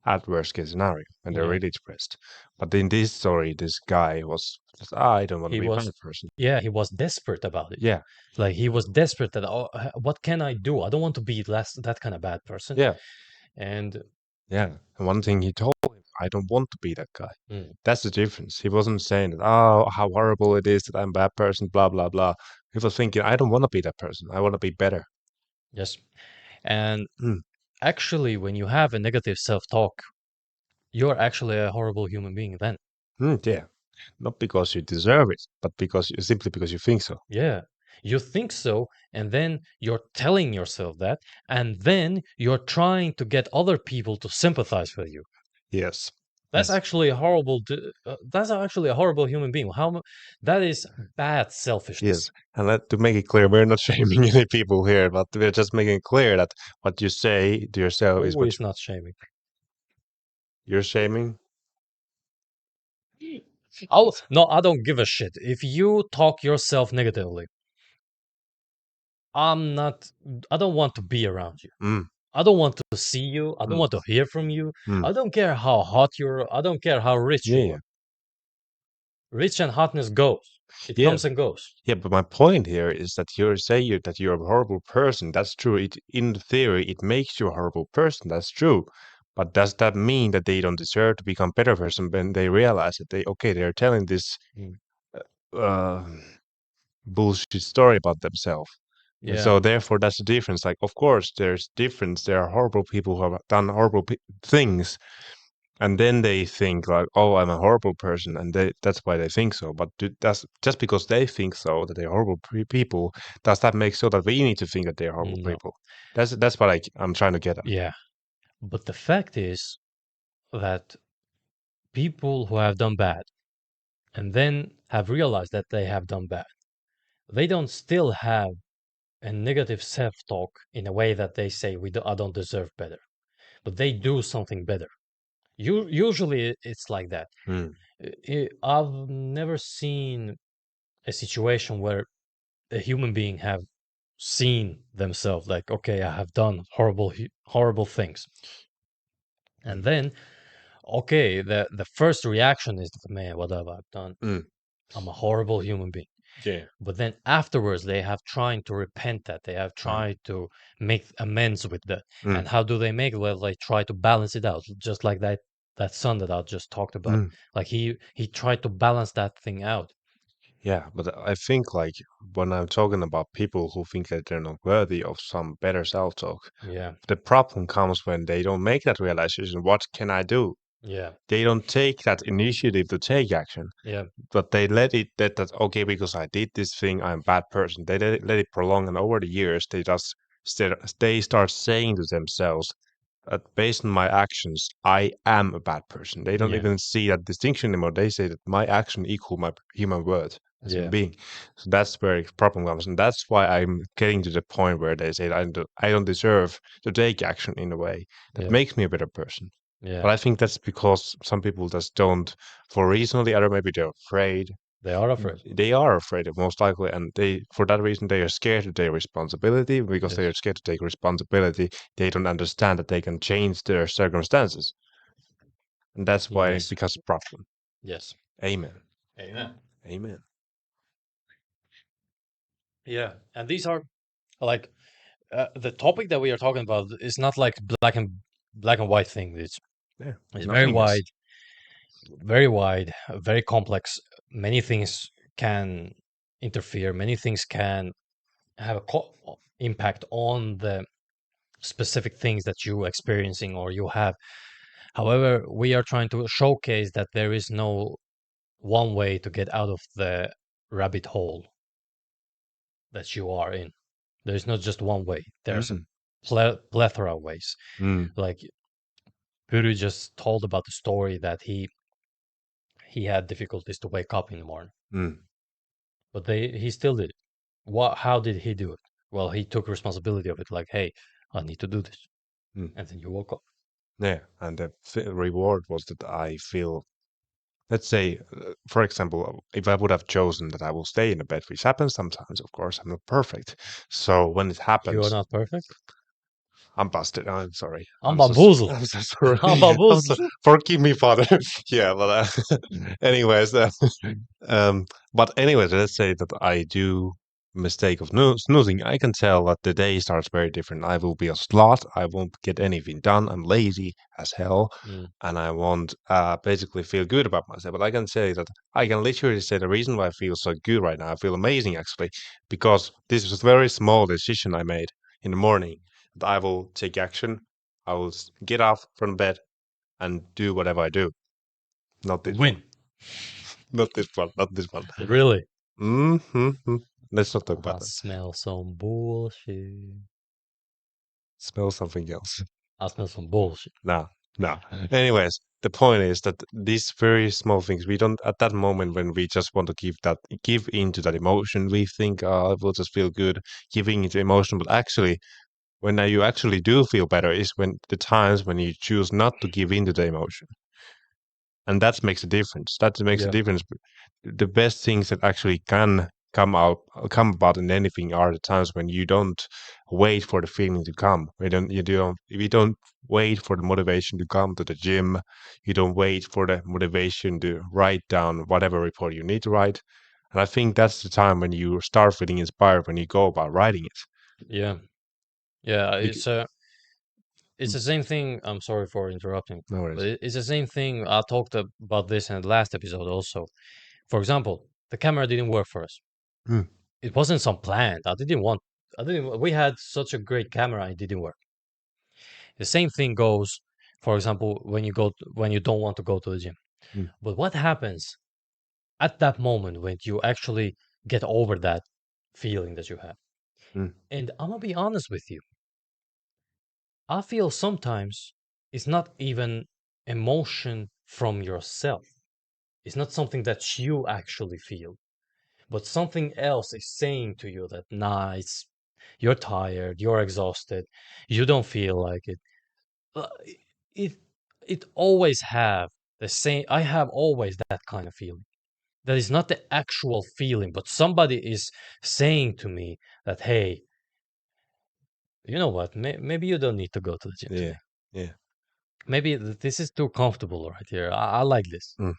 At worst case scenario, when they're Yeah. really depressed. But in this story, this guy was just, I don't want to He be a was, bad person. yeah, he was desperate about it. Yeah, Like he was desperate that, oh, what can I do? I don't want to be that kind of bad person. yeah, And yeah. And one thing he told him, I don't want to be that guy. mm, That's the difference. He wasn't saying that, oh, how horrible it is that I'm a bad person, blah, blah, blah. He was thinking, I don't want to be that person. I want to be better. yes. And Mm. actually, when you have a negative self-talk, you're actually a horrible human being then. Yeah. Not because you deserve it, but simply because you think so. Yeah. You think so, and then you're telling yourself that, and then you're trying to get other people to sympathize with you. Yes. That's actually a horrible. That's actually a horrible human being. That is bad selfishness. Yes, and to make it clear, we're not shaming any people here, but we're just making it clear that what you say to yourself is what Always not shaming. you're shaming. Oh no, I don't give a shit. If you talk yourself negatively, I'm not. I don't want to be around you. Mm, I don't want to see you. I don't mm, want to hear from you. mm. I don't care how hot you are. I don't care how rich Yeah, you yeah, are. Rich and hotness goes. It yeah, comes and goes. yeah. But my point here is that that you're a horrible person. That's true. In theory, it makes you a horrible person. That's true. But does that mean that they don't deserve to become better person when they realize that they're telling this Mm. uh, bullshit story about themselves? And Yeah. so therefore that's the difference. Like, of course, there's difference. There are horrible people who have done horrible things, and then they think like, "Oh, I'm a horrible person," and that's why they think so. But that's just because they think so that they're horrible people. Does that make so that we need to think that they're horrible No. people? That's what I'm trying to get at. Yeah. But the fact is that people who have done bad and then have realized that they have done bad, they don't still have a negative self-talk in a way that they say I don't deserve better, but they do something better. Usually it's like that. Mm, I've never seen a situation where a human being have seen themselves like, okay, I have done horrible things, and mm, then okay, the first reaction is, man, what have I done? mm. I'm a horrible human being. Yeah. But then afterwards, they have tried to repent that. They have Right. tried to make amends with that. Mm, And how do they make it? Well, they try to balance it out, just like that son that I just talked about. mm. Like he tried to balance that thing out. Yeah, but I think like when I'm talking about people who think that they're not worthy of some better self-talk, Yeah, the problem comes when they don't make that realization. What can I do? yeah, They don't take that initiative to take action, yeah, but they let it that okay, because I did this thing, I'm a bad person. They let it prolong, and over the years, they start saying to themselves, based on my actions, I am a bad person. They don't yeah, even see that distinction anymore. They say that my action equal my human worth as a human yeah, being. So that's where the problem comes, and that's why I'm getting to the point where they say I don't deserve to take action in a way that yeah, makes me a better person. yeah. But I think that's because some people just don't, for a reason or the other, maybe they're afraid. They are afraid. They are afraid of most likely, and they for that reason they are scared to take responsibility. Because they Yes, are scared to take responsibility, they don't understand that they can change their circumstances, and that's why it yes, becomes a problem. yes. Amen. Amen. Amen. Yeah, and these are like the topic that we are talking about is not like black and white thing. Yeah, It's nothing is. very wide, very complex. Many things can interfere. Many things can have a impact on the specific things that you experiencing or you have. However, we are trying to showcase that there is no one way to get out of the rabbit hole that you are in. There's not just one way. There's a Mm, plethora of ways. mm, Like Puru just told about the story that he had difficulties to wake up in the morning, mm, but he still did it. What? How did he do it? Well, he took responsibility of it. Like, hey, I need to do this, mm. and then you woke up. Yeah, and the reward was that I feel. Let's say, for example, if I would have chosen that I will stay in the bed, which happens sometimes, of course, I'm not perfect. So when it You are happens, not perfect. I'm busted. I'm sorry. I'm bamboozled. I'm so sorry. I'm I'm so, bamboozled. forgive me, Father. Yeah, but anyways, um, but anyways, let's say that I do mistake of snoozing. I can tell that the day starts very different. I will be a sloth. I won't get anything done. I'm lazy as hell, Mm, and I won't basically feel good about myself. But I can say that I can literally say the reason why I feel so good right now. I feel amazing actually, because this is a very small decision I made in the morning. That I will take action. I will get off from bed and do whatever I do. Not this one. win. Not this one. Not this one. Really? Mm-hmm. Let's not talk I about that. smell some bullshit. Smell something else. I smell some bullshit. No, no. Anyways, the point is that these very small things, we don't, at that moment when we just want to give into that emotion, we think, oh, it will just feel good giving into emotion. But actually, when you actually do feel better is when the times when you choose not to give into the emotion. And that makes a difference. That makes a Yeah, difference. The best things that actually can come about in anything are the times when you don't wait for the feeling to come. You don't wait for the motivation to come to the gym. You don't wait for the motivation to write down whatever report you need to write. And I think that's the time when you start feeling inspired when you go about writing it. yeah, yeah. Bec- It's the same thing. I'm sorry for interrupting, no but worries. it's the same thing. I talked about this in the last episode also. For example, the camera didn't work for us. Mm, It wasn't some planned. I didn't. We had such a great camera. It didn't work. The same thing goes, for example, when you don't want to go to the gym. mm, But what happens at that moment when you actually get over that feeling that you have? mm, And I'm gonna be honest with you. I feel sometimes it's not even emotion from yourself. It's not something that you actually feel, but something else is saying to you that, nah, you're tired, you're exhausted, you don't feel like it. Uh, It it always have the same. I have always that kind of feeling. That is not the actual feeling, but somebody is saying to me that, hey, you know what? Maybe you don't need to go to the gym yeah, today. yeah. Maybe this is too comfortable right here. I like this. Mm.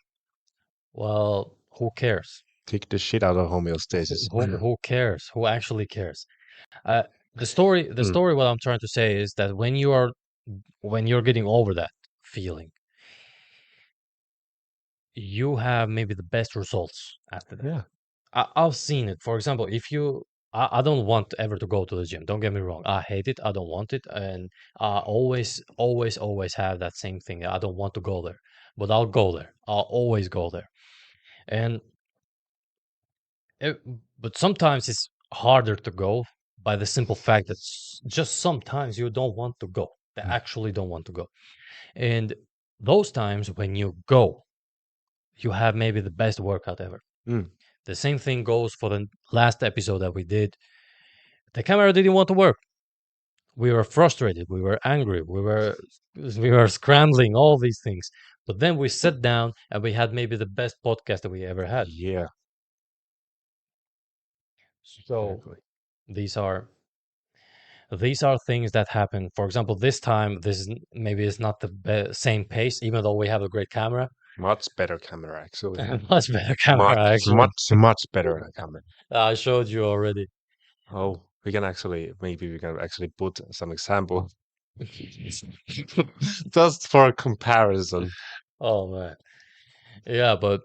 Well, who cares? Kick the shit out of homeostasis. Who cares? Who actually cares? The Mm, story. What I'm trying to say is that when you're getting over that feeling, you have maybe the best results after that. yeah. I've seen it. For example, if you, I don't want ever to go to the gym. Don't get me wrong. I hate it. I don't want it, and I always have that same thing. I don't want to go there, but I'll go there. I'll always go there, and it, but sometimes it's harder to go by the simple fact that just sometimes you don't want to go. They actually don't want to go, and those times when you go, you have maybe the best workout ever. Mm. The same thing goes for the last episode that we did. The camera didn't want to work. We were frustrated. We were angry. We were scrambling. All these things. But then we sat down and we had maybe the best podcast that we ever had. Yeah. So Exactly. these are these are things that happen. For example, this time this is maybe it's not the same pace, even though we have a great camera. Much better camera, actually. Much better camera, Much, actually. much better camera. I showed you already. Oh, maybe we can actually put some example just for comparison. Oh man, yeah, but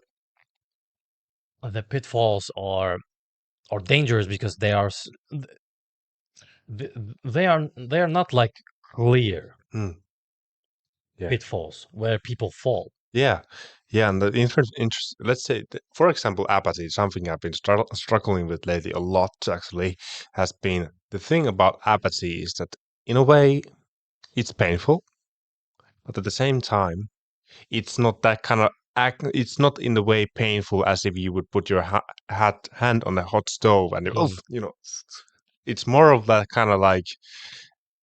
the pitfalls are dangerous because they are not like clear Mm. Yeah. pitfalls where people fall. Yeah, yeah, and the interest. Let's say, for example, apathy. Something I've been struggling with lately a lot. Actually, has been the thing about apathy is that in a way it's painful, but at the same time it's not that kind of act. It's not in the way painful as if you would put your hand on a hot stove and Mm, it's more of that kind of like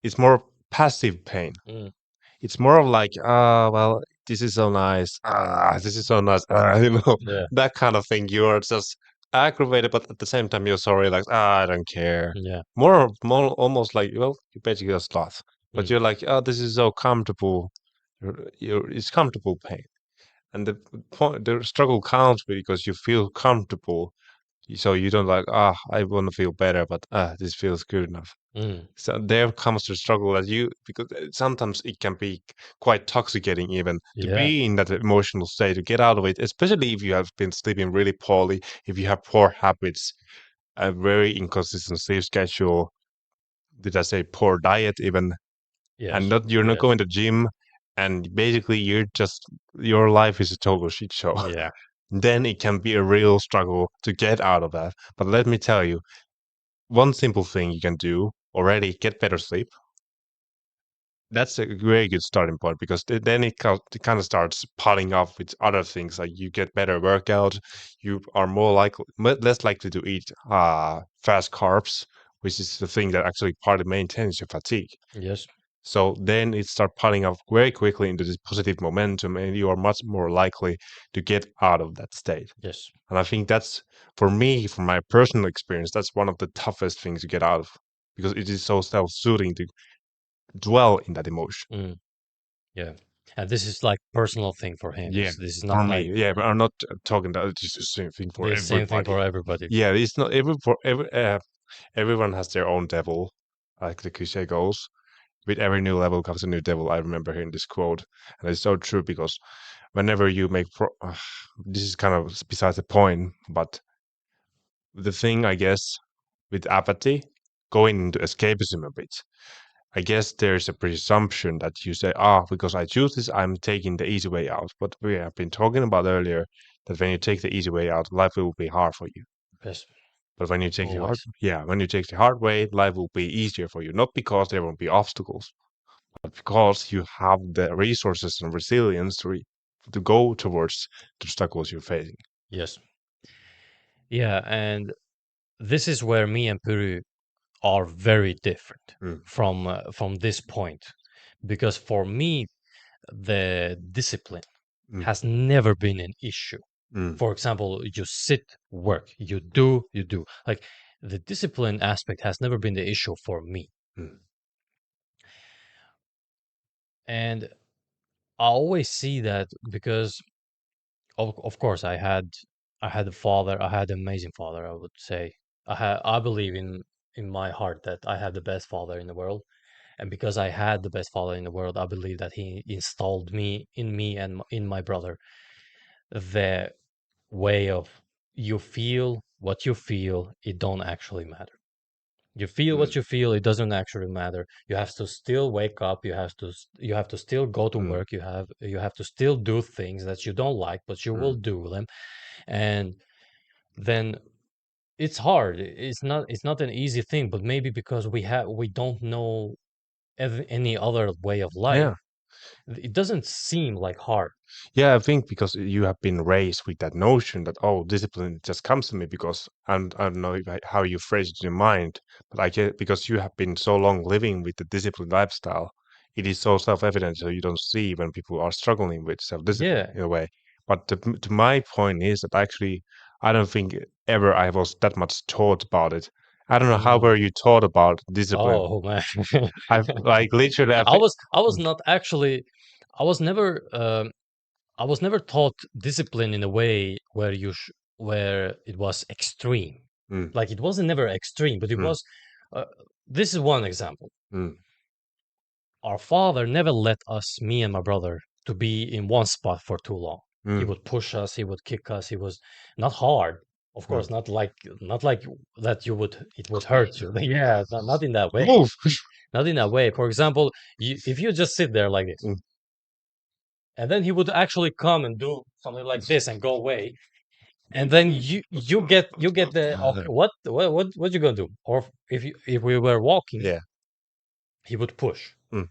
it's more passive pain. mm, It's more of like, well, this is so nice. This is so nice. yeah, That kind of thing. You're just aggravated, but at the same time, you're sorry. Like, I don't care. yeah, More, almost like, well, you basically a sloth, but mm, you're like, oh, this is so comfortable. It's comfortable pain, and the struggle counts because you feel comfortable, so you don't like, I want to feel better, but this feels good enough. mm, So there comes the struggle that you because sometimes it can be quite toxicating even to yeah, be in that emotional state to get out of it, especially if you have been sleeping really poorly, if you have poor habits, a very inconsistent sleep schedule. Did I say poor diet even? And yes, not you're not yes, going to gym, and basically your life is a total shit show. yeah, Then it can be a real struggle to get out of that. But let me tell you, one simple thing you can do already get better sleep. That's a very good starting point because then it kind of starts piling up with other things like you get better workout, you are less likely to eat fast carbs, which is the thing that actually partly maintains your fatigue. yes, So then it starts piling up very quickly into this positive momentum, and you are much more likely to get out of that state. yes, And I think that's for me, from my personal experience, that's one of the toughest things to get out of because it is so self-soothing to dwell in that emotion. mm, yeah. And this is like personal thing for him. Yeah, This is not for me, like yeah, but I'm not talking that it's just the same thing for the same thing everybody. for everybody. Yeah, it's not everyone has their own devil, like the cliche goes. With every new level comes a new devil. I remember hearing this quote, and it's so true because whenever you make this is kind of besides the point, but the thing I guess with apathy, going into escapism a bit. I guess there's a presumption that you say, because I choose this, I'm taking the easy way out. But we have been talking about earlier that when you take the easy way out, life will be hard for you. Yes, But when you take always. when you take the hard way, life will be easier for you. Not because there won't be obstacles, but because you have the resources and resilience to go towards the obstacles you're facing. Yes, yeah, and this is where me and Puru are very different Mm, from this point, because for me the discipline mm, has never been an issue. mm, For example, you sit, work, you do. Like the discipline aspect has never been the issue for me. mm, And I always see that because of course I had a father, I had an amazing father, I would say. I believe in my heart that I have the best father in the world. And because I had the best father in the world, I believe that he installed me and in my brother the way of you feel what you feel, it don't actually matter. You feel what you feel, it doesn't actually matter. You have to still wake up, you have to still go to work, you have to still do things that you don't like, but you will do them. And then it's hard. It's not an easy thing, but maybe because we don't know any other way of life. Yeah. It doesn't seem like hard. Yeah, I think because you have been raised with that notion that, oh, discipline just comes to me because I don't know how you phrase it in your mind, but I get because you have been so long living with the disciplined lifestyle, it is so self-evident, so you don't see when people are struggling with self-discipline Yeah. in a way. But to my point is that actually, I don't think ever I was that much taught about it. I don't know how were Mm. you taught about discipline. Oh man. I've like literally, I think, I was not actually I was never I was never taught discipline in a way where where it was extreme. mm, Like it wasn't never extreme, but it mm, was. Uh, this is one example. mm, Our father never let us, me and my brother, to be in one spot for too long. He mm, would push us. He would kick us. He was not hard, of mm. course, not like that. It would hurt you. Yeah, not in that way. Move. Not in that way. For example, if you just sit there like this, Mm. and then he would actually come and do something like this and go away, and then you get the okay, what you gonna do? Or if we were walking, Yeah. he would push. Mm,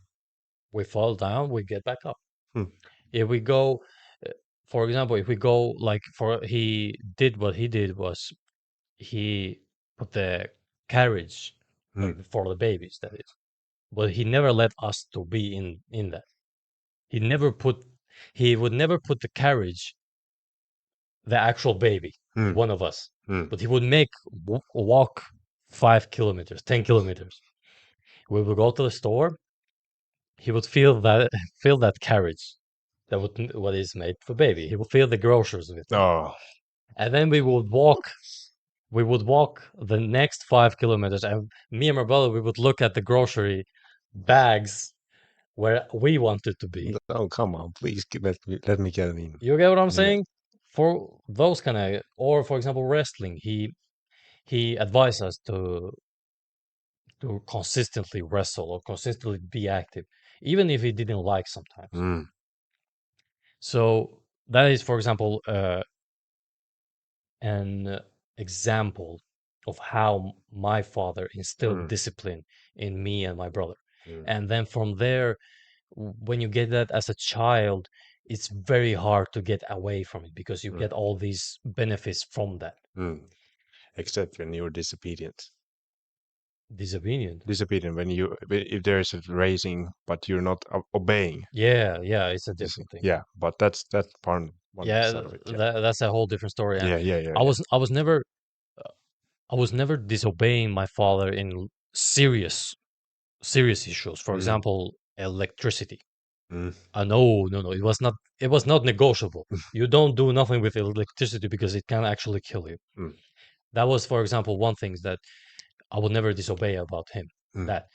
We fall down, we get back up. mm, If we go, uh, for example, if we go like for he did what he did was he put the carriage mm, like for the babies, that is, but he never let us to be in that. He never put he would never put the carriage, the actual baby, mm, one of us, mm. but he would make walk 5 kilometers, 10 kilometers. We would go to the store. He would feel that feel that carriage, that what is made for baby. He would fill the groceries with it, Oh, and then we would walk. We would walk the next 5 kilometers, and me and my brother we would look at the grocery bags where we wanted to be. oh, come on, please let me get in. You get what I'm Yeah. saying? For those kind of, or for example, wrestling, he advised us to consistently wrestle or consistently be active, even if he didn't like sometimes. Mm, So that is, for example, an example of how my father instilled mm, discipline in me and my brother. mm, And then from there, when you get that as a child, it's very hard to get away from it because you mm, get all these benefits from that. mm. Except when you're disobedient. Disobedient. Disobedient when if there is a racing, but you're not obeying. Yeah, yeah, it's a different thing. Yeah, but that's part one Yeah, side of it. Yeah. that's a whole different story. And Yeah. Yeah. Yeah. Yeah. I was never disobeying my father in serious issues. For Mm, example, electricity. mm, No, it was not negotiable. You don't do nothing with electricity because it can actually kill you. mm, That was, for example, one thing that I would never disobey about him. mm, That,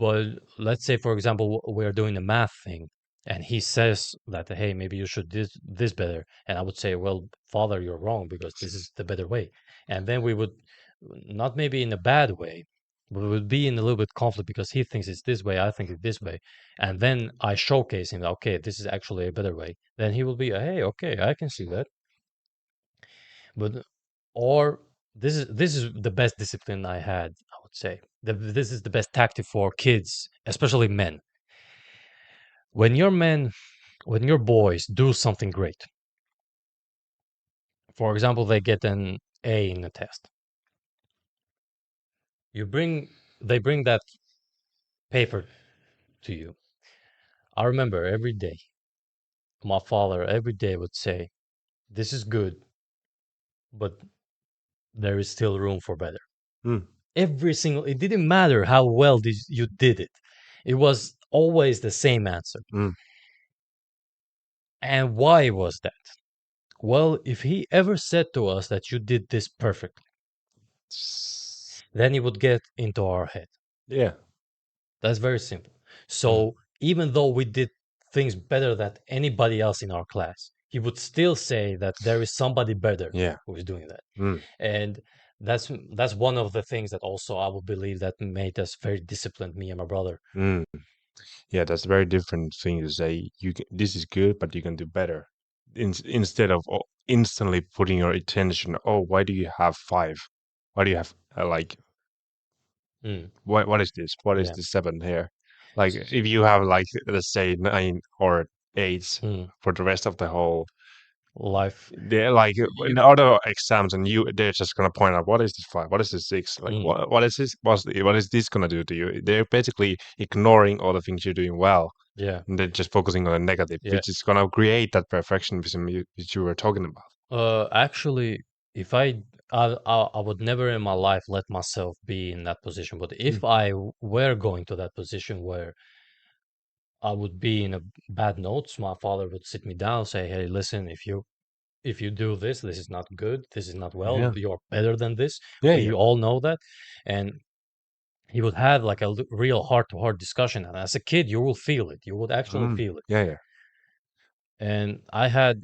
but let's say, for example, we're doing a math thing, and he says that, hey, maybe you should this better, and I would say, well, father, you're wrong because this is the better way, and then we would not maybe in a bad way, but we would be in a little bit conflict because he thinks it's this way, I think it's this way, and then I showcase him, okay, this is actually a better way. Then he will be, hey, okay, I can see that, but or this is the best discipline I had, I would say. This is the best tactic for kids, especially men. When your men, when your boys do something great, for example, they get an A in a test. They bring that paper to you. I remember every day, my father every day would say, "This is good, but there is still room for better." mm, Every single, it didn't matter how well you did it. It was always the same answer. mm. And why was that? Well, if he ever said to us that you did this perfectly, then he would get into our head. Yeah. That's very simple. Mm, So even though we did things better than anybody else in our class, he would still say that there is somebody better Yeah. who is doing that. Mm. And that's one of the things that also I would believe that made us very disciplined, me and my brother. Mm. Yeah, that's a very different thing to say. This is good, but you can do better. Instead of instantly putting your attention. Oh, why do you have five? Why do you have like? Mm, What is this? What is yeah. the seven here? Like if you have like let's say nine or eight Mm, for the rest of the whole, life. they're like in other exams, and they're just gonna point out what is this five? What is this six? Like Mm, what is this? What is this gonna do to you? They're basically ignoring all the things you're doing well. yeah. And they're just focusing on the negative, Yeah. which is gonna create that perfectionism which you were talking about. Actually, if I would never in my life let myself be in that position. But if Mm. I were going to that position where I would be in a bad notes, my father would sit me down, say, "Hey, listen, if you do this, this is not good. This is not well. Yeah, You're better than this. yeah, We yeah. all know that." And he would have like a real heart-to-heart discussion. And as a kid, you will feel it. You would actually Mm. feel it. Yeah, yeah. And I had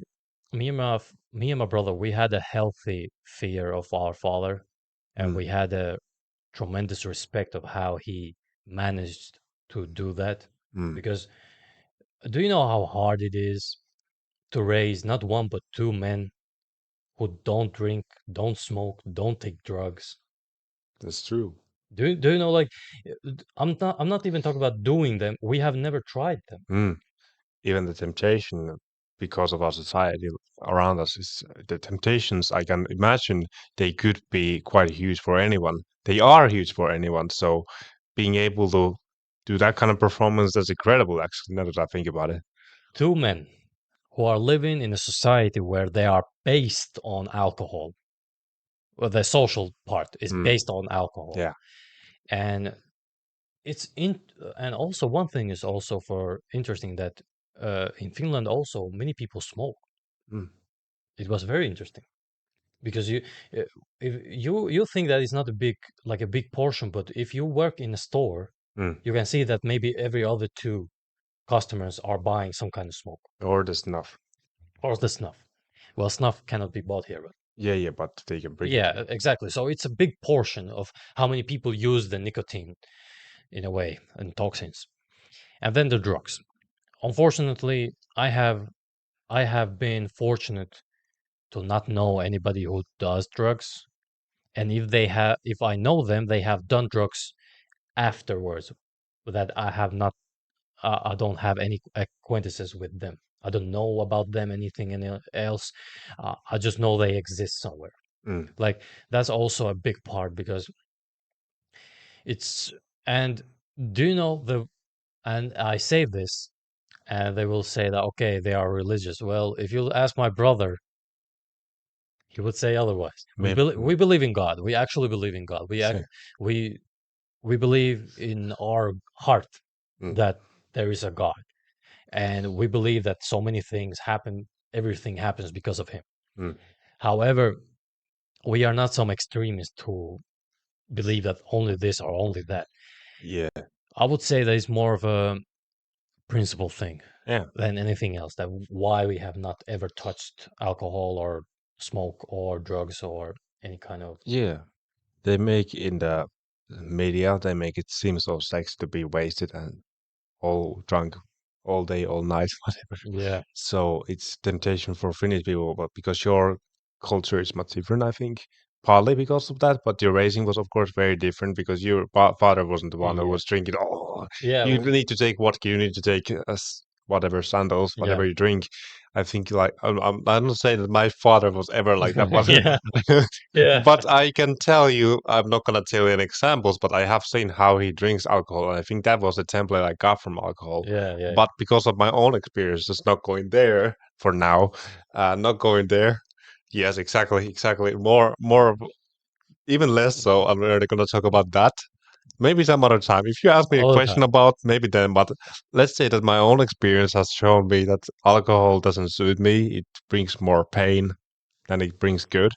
me and my brother, we had a healthy fear of our father, and Mm. we had a tremendous respect of how he managed to do that. Mm. Because do you know how hard it is to raise not one but two men who don't drink, don't smoke, don't take drugs? That's true. Do you know, like, I'm not even talking about doing them. We have never tried them. Mm. Even the temptation, because of our society around us, is the temptations. I can imagine they could be quite huge for anyone. They are huge for anyone. So being able to do that kind of performance, that's incredible. Actually, now that I think about it. Two men who are living in a society where they are based on alcohol. Well, the social part is Mm. based on alcohol, Yeah. and it's in. And also, one thing is also for interesting that in Finland also many people smoke. Mm. It was very interesting because uh, if you think that it's not a big like a big portion, but if you work in a store, Mm. you can see that maybe every other two customers are buying some kind of smoke Or the snuff. or the snuff. Well, snuff cannot be bought here, but Yeah, yeah, but they can bring it to yeah, you. exactly. So it's a big portion of how many people use the nicotine in a way and toxins. And then the drugs. Unfortunately, I have been fortunate to not know anybody who does drugs. And if I know them, they have done drugs afterwards that I have not I don't have any acquaintances with them. I don't know about them anything else. I just know they exist somewhere. Mm. Like that's also a big part because it's and do you know the and I say this and they will say that okay they are religious. Well, if you ask my brother, he would say otherwise. We Maybe. believe we believe in God. We actually believe in God. Same. We we believe in our heart Mm. that there is a God, and we believe that so many things happen. Everything happens because of Him. Mm. However, we are not some extremists who believe that only this or only that. Yeah. I would say that it's more of a principle thing Yeah. than anything else. That why we have not ever touched alcohol or smoke or drugs or any kind of Yeah. They make in the media, they make it seem so sexy to be wasted and all drunk all day, all night, whatever. yeah So it's temptation for Finnish people, but because your culture is much different, I think, partly because of that. But your raising was, of course, very different because your father wasn't the one who yeah was drinking. Oh, yeah you need to take vodka, you need to take whatever sandals, yeah whatever you drink. I think, like, I'm not saying that my father was ever like that, but yeah yeah but I can tell you, I'm not gonna tell you any examples, but I have seen how he drinks alcohol, and I think that was the template I got from alcohol. yeah yeah But because of my own experiences, not going there for now, not going there. Yes, exactly, exactly. More, even less so. I'm already gonna talk about that. Maybe some other time. If you ask me a all the question time. about, maybe then. But let's say that my own experience has shown me that alcohol doesn't suit me. It brings more pain than it brings good.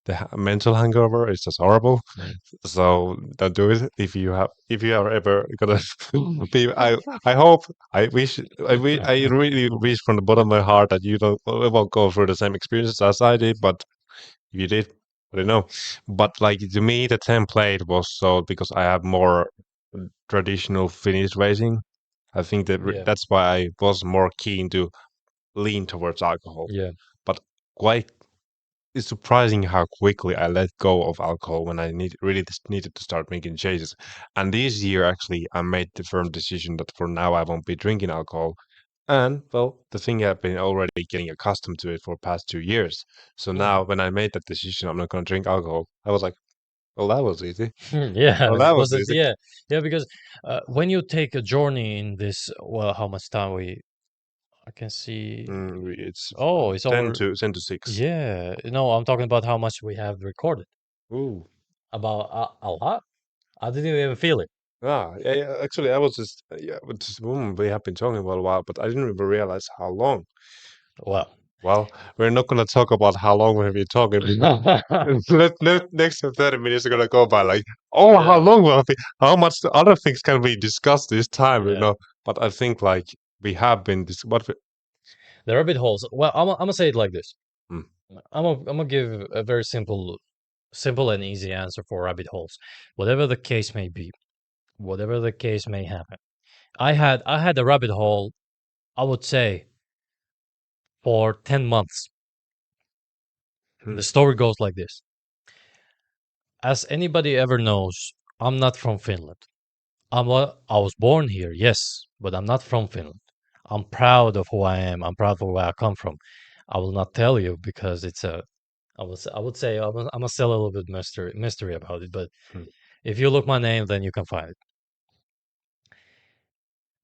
the mental hangover is just horrible. So don't do it if you are ever gonna be. I hope I really wish from the bottom of my heart that you don't won't go through the same experiences as I did. But if you did, I don't know. But like to me, the template was so because I have more traditional Finnish racing. I think that Yeah. that's why I was more keen to lean towards alcohol. Yeah. But quite it's surprising how quickly I let go of alcohol when I really just needed to start making changes. And this year, actually, I made the firm decision that for now I won't be drinking alcohol. And well, the thing I've been already getting accustomed to it for past 2 years. So now, when I made that decision, I'm not going to drink alcohol. I was like, well, that was easy. Yeah, Well, that was was it? easy. Yeah, yeah. Because when you take a journey in this, well, how much time I can see. It's Oh, it's 10 over. to 10 to 6. Yeah, no, I'm talking about how much we have recorded. Ooh. About a lot. I didn't even feel it. Yeah, yeah. Actually, I was just we have been talking for a while, but I didn't even realize how long. Well, Well, we're not going to talk about how long we've been talking. Next 30 minutes are going to go by like, oh, how yeah, long will it be? How much other things can we discuss this time, yeah. But I think like we have been this. The rabbit holes. Well, I'm gonna say it like this. Hmm, I'm gonna give a very simple and easy answer for rabbit holes. Whatever the case may be, whatever the case may happen. I had a rabbit hole, I would say, for 10 months. hmm, The story goes like this. As anybody ever knows, I'm not from Finland. I was born here, yes, but I'm not from Finland. I'm proud of who I am. I'm proud of where I come from. I will not tell you because it's a I would say I'm gonna sell a little bit mystery about it, but hmm, if you look my name, then you can find it.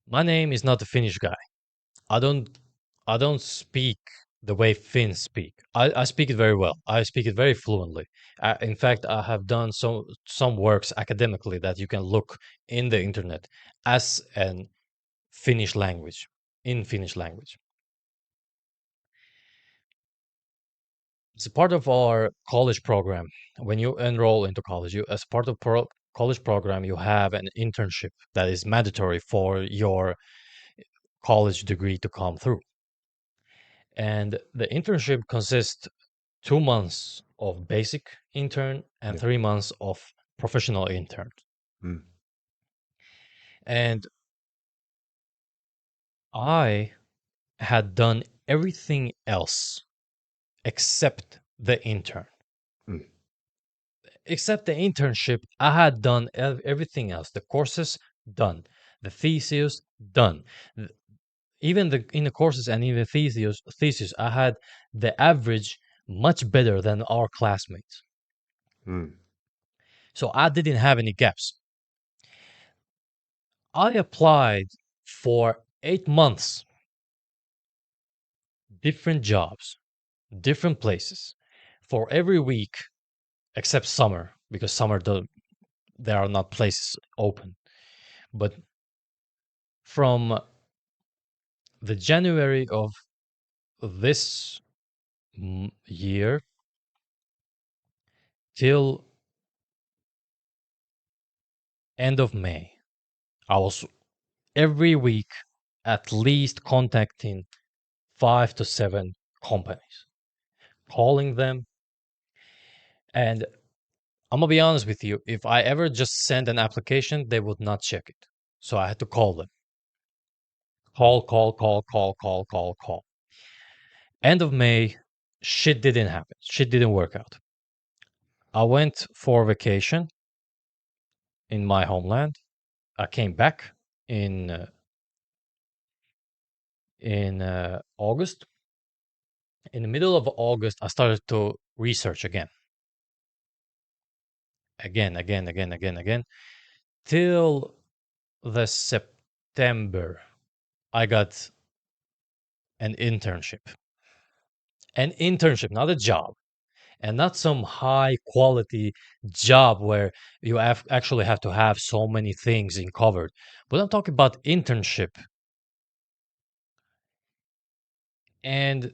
My name is not a Finnish guy. I don't I don't speak the way Finns speak. I speak it very well. I speak it very fluently. In fact, I have done some works academically that you can look in the internet as an Finnish language, in Finnish language. It's a part of our college program. When you enroll into college, you as part of college program, you have an internship that is mandatory for your college degree to come through. And the internship consists 2 months of basic intern and yeah, 3 months of professional intern. hmm, And I had done everything else except the intern. hmm, Except the internship, I had done everything else. The courses done, the thesis done. Even in the courses and in the thesis, I had the average much better than our classmates. hmm, So I didn't have any gaps. I applied for 8 months, different jobs, different places, for every week except summer, because there are not places open. But from the January of this year till end of May, I was every week at least contacting 5 to 7 companies, calling them. And I'm gonna be honest with you, if I ever just send an application, they would not check it. So I had to call them. Call. End of May, shit didn't happen. Shit didn't work out. I went for vacation in my homeland. I came back in August. In the middle of August, I started to research again, till the September. I got an internship, not a job, and not some high quality job where you actually have to have so many things in covered. But I'm talking about internship. And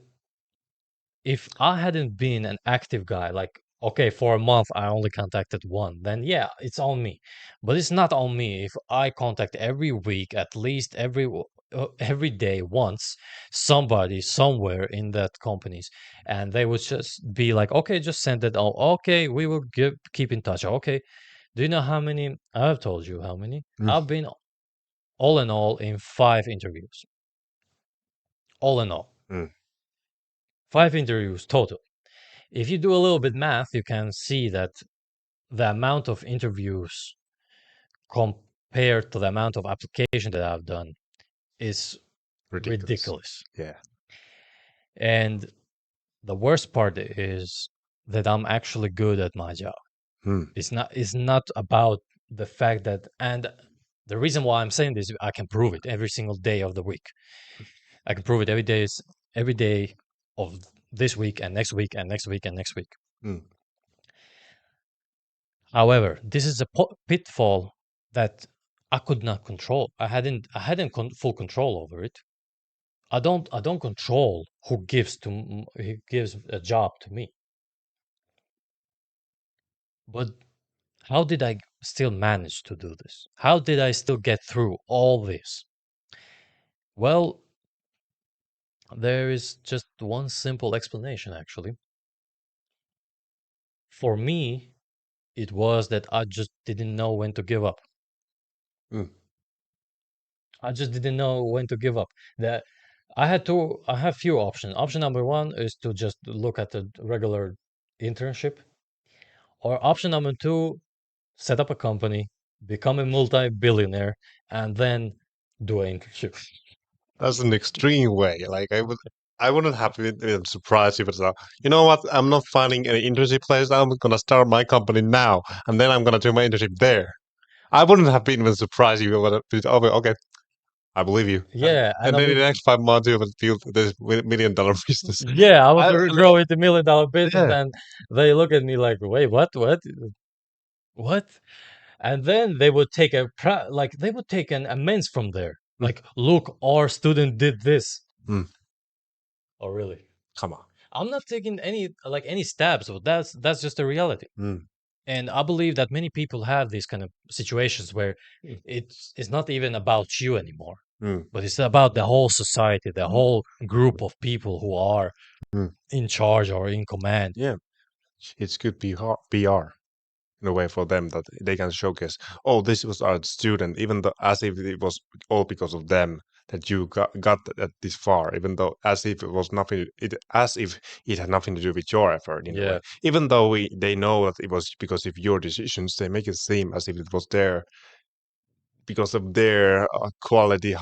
if I hadn't been an active guy, like okay, for a month I only contacted one, then yeah, it's on me. But it's not on me if I contact every week, at least every day once, somebody somewhere in that companies, and they would just be like, okay, just send it. Oh, okay, we will keep in touch. Okay, do you know how many? I've told you how many. I've been all in all in 5 interviews. All in all, Mm. 5 interviews total. If you do a little bit math, you can see that the amount of interviews compared to the amount of application that I've done is Ridiculous. ridiculous. Yeah. And the worst part is that I'm actually good at my job. Hmm. It's not about the fact that, and the reason why I'm saying this, I can prove it every single day of the week. I can prove it every day of this week and next week and next week and next week. Hmm. However, this is a pitfall that I could not control. I hadn't full control over it. I don't control who gives a job to me. But how did I still manage to do this? How did I still get through all this? Well, there is just one simple explanation actually. For me, it was that I just didn't know when to give up. Mm. I just didn't know when to give up. That I have few options. Option number one is to just look at the regular internship. Or option number two, set up a company, become a multi-billionaire, and then do an internship. That's an extreme way. Like I wouldn't have been surprised if it's you know what? I'm not finding any internship place. I'm gonna start my company now, and then I'm gonna do my internship there. I wouldn't have been even surprised if you would have been, oh, okay, I believe you. Yeah, and And I then in would. the next 5 months, you will build this $1 million business. Yeah, I would Like, grow into $1 million business, yeah. and they look at me like, "Wait, what?" And then they would take they would take an amends from there. Mm, Like, look, our student did this. mm, Oh, really? come on. I'm not taking any stabs, but that's just a reality. Mm, And I believe that many people have these kind of situations where it's not even about you anymore, mm, but it's about the whole society, the whole group of people who are mm. in charge or in command. Yeah, it's good PR in a way for them that they can showcase, oh, this was our student, even though as if it was all because of them that you got that this far, even though as if it was nothing, as if it had nothing to do with your effort in a way. Yeah. Even though they know that it was because of your decisions, they make it seem as if it was there because of their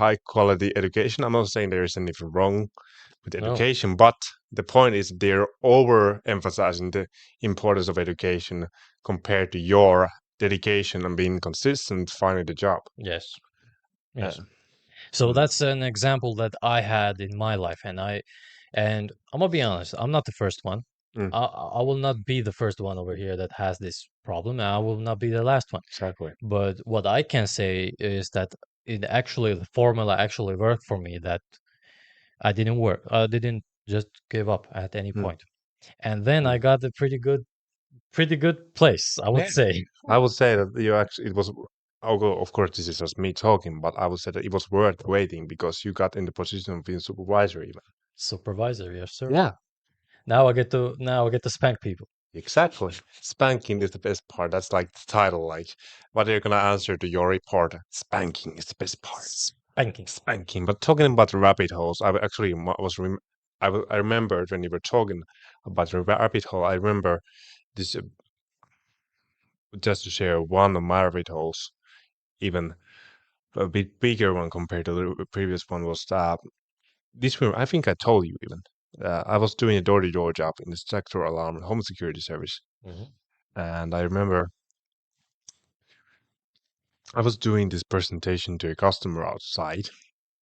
high quality education. I'm not saying there is anything wrong with No. education, but the point is they're overemphasizing the importance of education compared to your dedication and being consistent finding the job. Yes. Uh, Yes. So mm, that's an example that I had in my life, and I'm gonna be honest, I'm not the first one. mm, I will not be the first one over here that has this problem, and I will not be the last one. exactly. But what I can say is that the formula actually worked for me. That I didn't just give up at any Mm, point, and then mm. I got a pretty good place, I would Yeah. say. I would say that you actually it was. Although of course this is just me talking, but I would say that it was worth waiting because you got in the position of being supervisor even. Supervisor, yes, sir. Yeah, Now I get to spank people. exactly. Spanking is the best part. That's like the title. Like, what are you gonna answer to your report? Spanking is the best part. Spanking. Spanking. But talking about the rabbit holes, I actually I remembered when you were talking about the rabbit hole. I remember this just to share one of my rabbit holes, even a bit bigger one compared to the previous one was this one. I think I told you even. I was doing a door-to-door job in the sector alarm and home security service, Hmm. and I remember I was doing this presentation to a customer outside.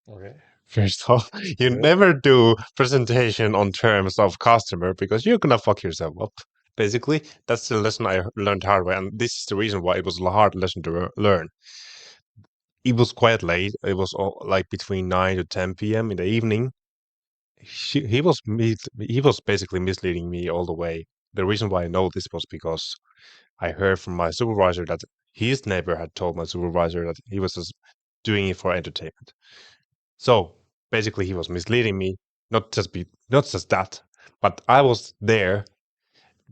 Okay. First off, you Good. never do presentation on terms of customer because you're gonna fuck yourself up. Basically, that's the lesson I learned hard way, and this is the reason why it was a hard lesson to learn. It was quite late. It was like between 9 to 10 p.m. in the evening. He was basically misleading me all the way. the reason why I know this was because I heard from my supervisor that his neighbor had told my supervisor that he was just doing it for entertainment. So basically, he was misleading me. Not just that, but I was there,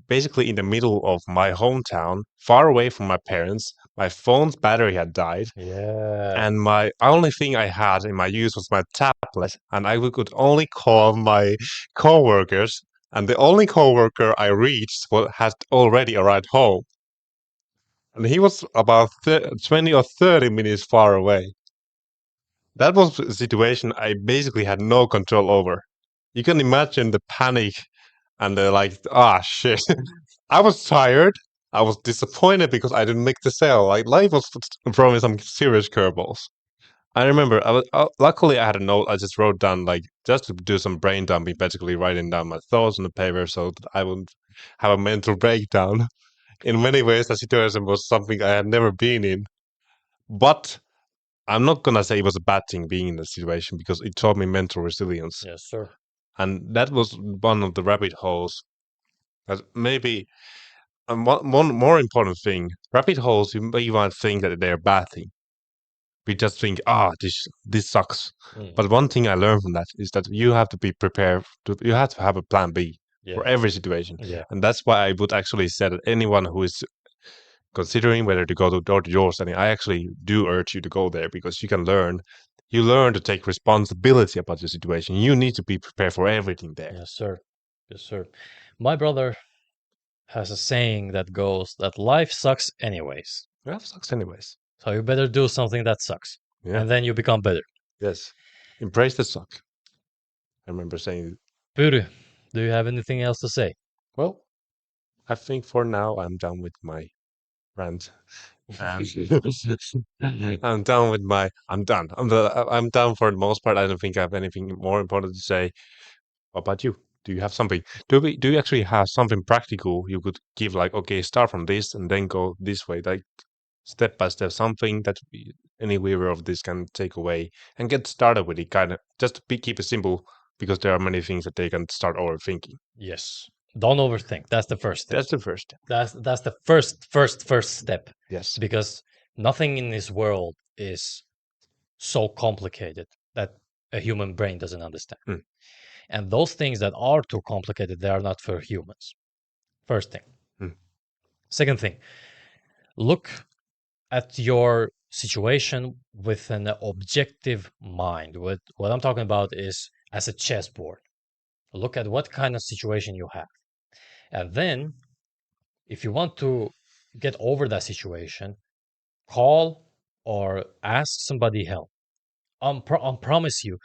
basically in the middle of my hometown, far away from my parents. My phone's battery had died, Yeah. and my only thing I had in my use was my tablet, and I could only call my coworkers. And the only coworker I reached had already arrived home, and he was about 20 or 30 minutes far away. That was a situation I basically had no control over. You can imagine the panic and the like, shit. I was tired. I was disappointed because I didn't make the sale. Like, life was throwing me some serious curveballs. I remember, luckily I had a note I just wrote down, like, just to do some brain dumping, basically writing down my thoughts on the paper so that I wouldn't have a mental breakdown. In many ways, the situation was something I had never been in. But I'm not gonna say it was a bad thing being in the situation because it taught me mental resilience. Yes, sir. And that was one of the rabbit holes. That maybe one more important thing: rabbit holes. You might think that they're a bad thing. We just think, this sucks. But one thing I learned from that is that you have to be prepared. You have to have a plan B for every situation. Yeah. And that's why I would actually say that anyone who is considering whether to go to door to door setting, I actually do urge you to go there because you can learn. You learn to take responsibility about your situation. You need to be prepared for everything there. Yes, sir. Yes, sir. My brother has a saying that goes that life sucks anyways. Life sucks anyways. So you better do something that sucks. Yeah. And then you become better. Yes. Embrace the suck. I remember saying, Puru, do you have anything else to say? well, I think for now I'm done with my rant. I'm done with my. I'm done. I'm done for the most part. I don't think I have anything more important to say. What about you? Do you have something? Do you actually have something practical you could give? Like, okay, start from this and then go this way, like step by step, something that any viewer of this can take away and get started with it. Kind of just keep it simple because there are many things that they can start overthinking. Yes. Don't overthink. That's the first thing. That's the first step. That's the first step. Yes. Because nothing in this world is so complicated that a human brain doesn't understand. And those things that are too complicated, they are not for humans. First thing. Second thing, look at your situation with an objective mind. What I'm talking about is as a chessboard. Look at what kind of situation you have. And then, if you want to get over that situation, call or ask somebody help. I promise you,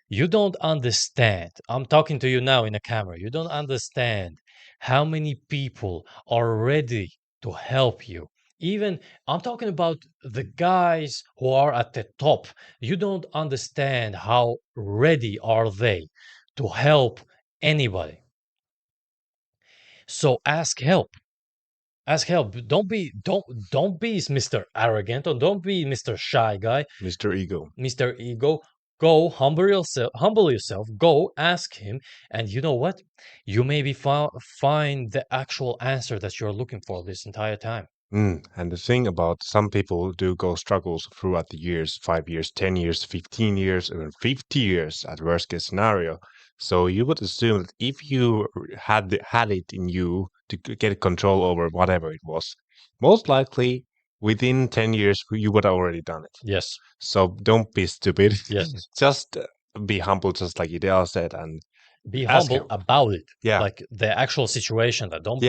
you don't understand. I'm talking to you now in a camera. You don't understand how many people are ready to help you. Even I'm talking about the guys who are at the top. You don't understand how ready are they to help anybody. So ask help. Ask help. Don't be Mr. Arrogant or don't be Mr. Shy guy. Mr. Ego. Mr. Ego. Go humble yourself. Go ask him, and you know what? You maybe find the actual answer that you're looking for this entire time. And the thing about some people do go struggles throughout the years, 5 years, 10 years, 15 years, even 50 years at worst case scenario. So you would assume that if you had it in you to get control over whatever it was, most likely within 10 years you would have already done it. Yes. So don't be stupid. Yes. Just be humble, just like Idea said, and be ask humble him. about it. Yeah. Like the actual situation. That don't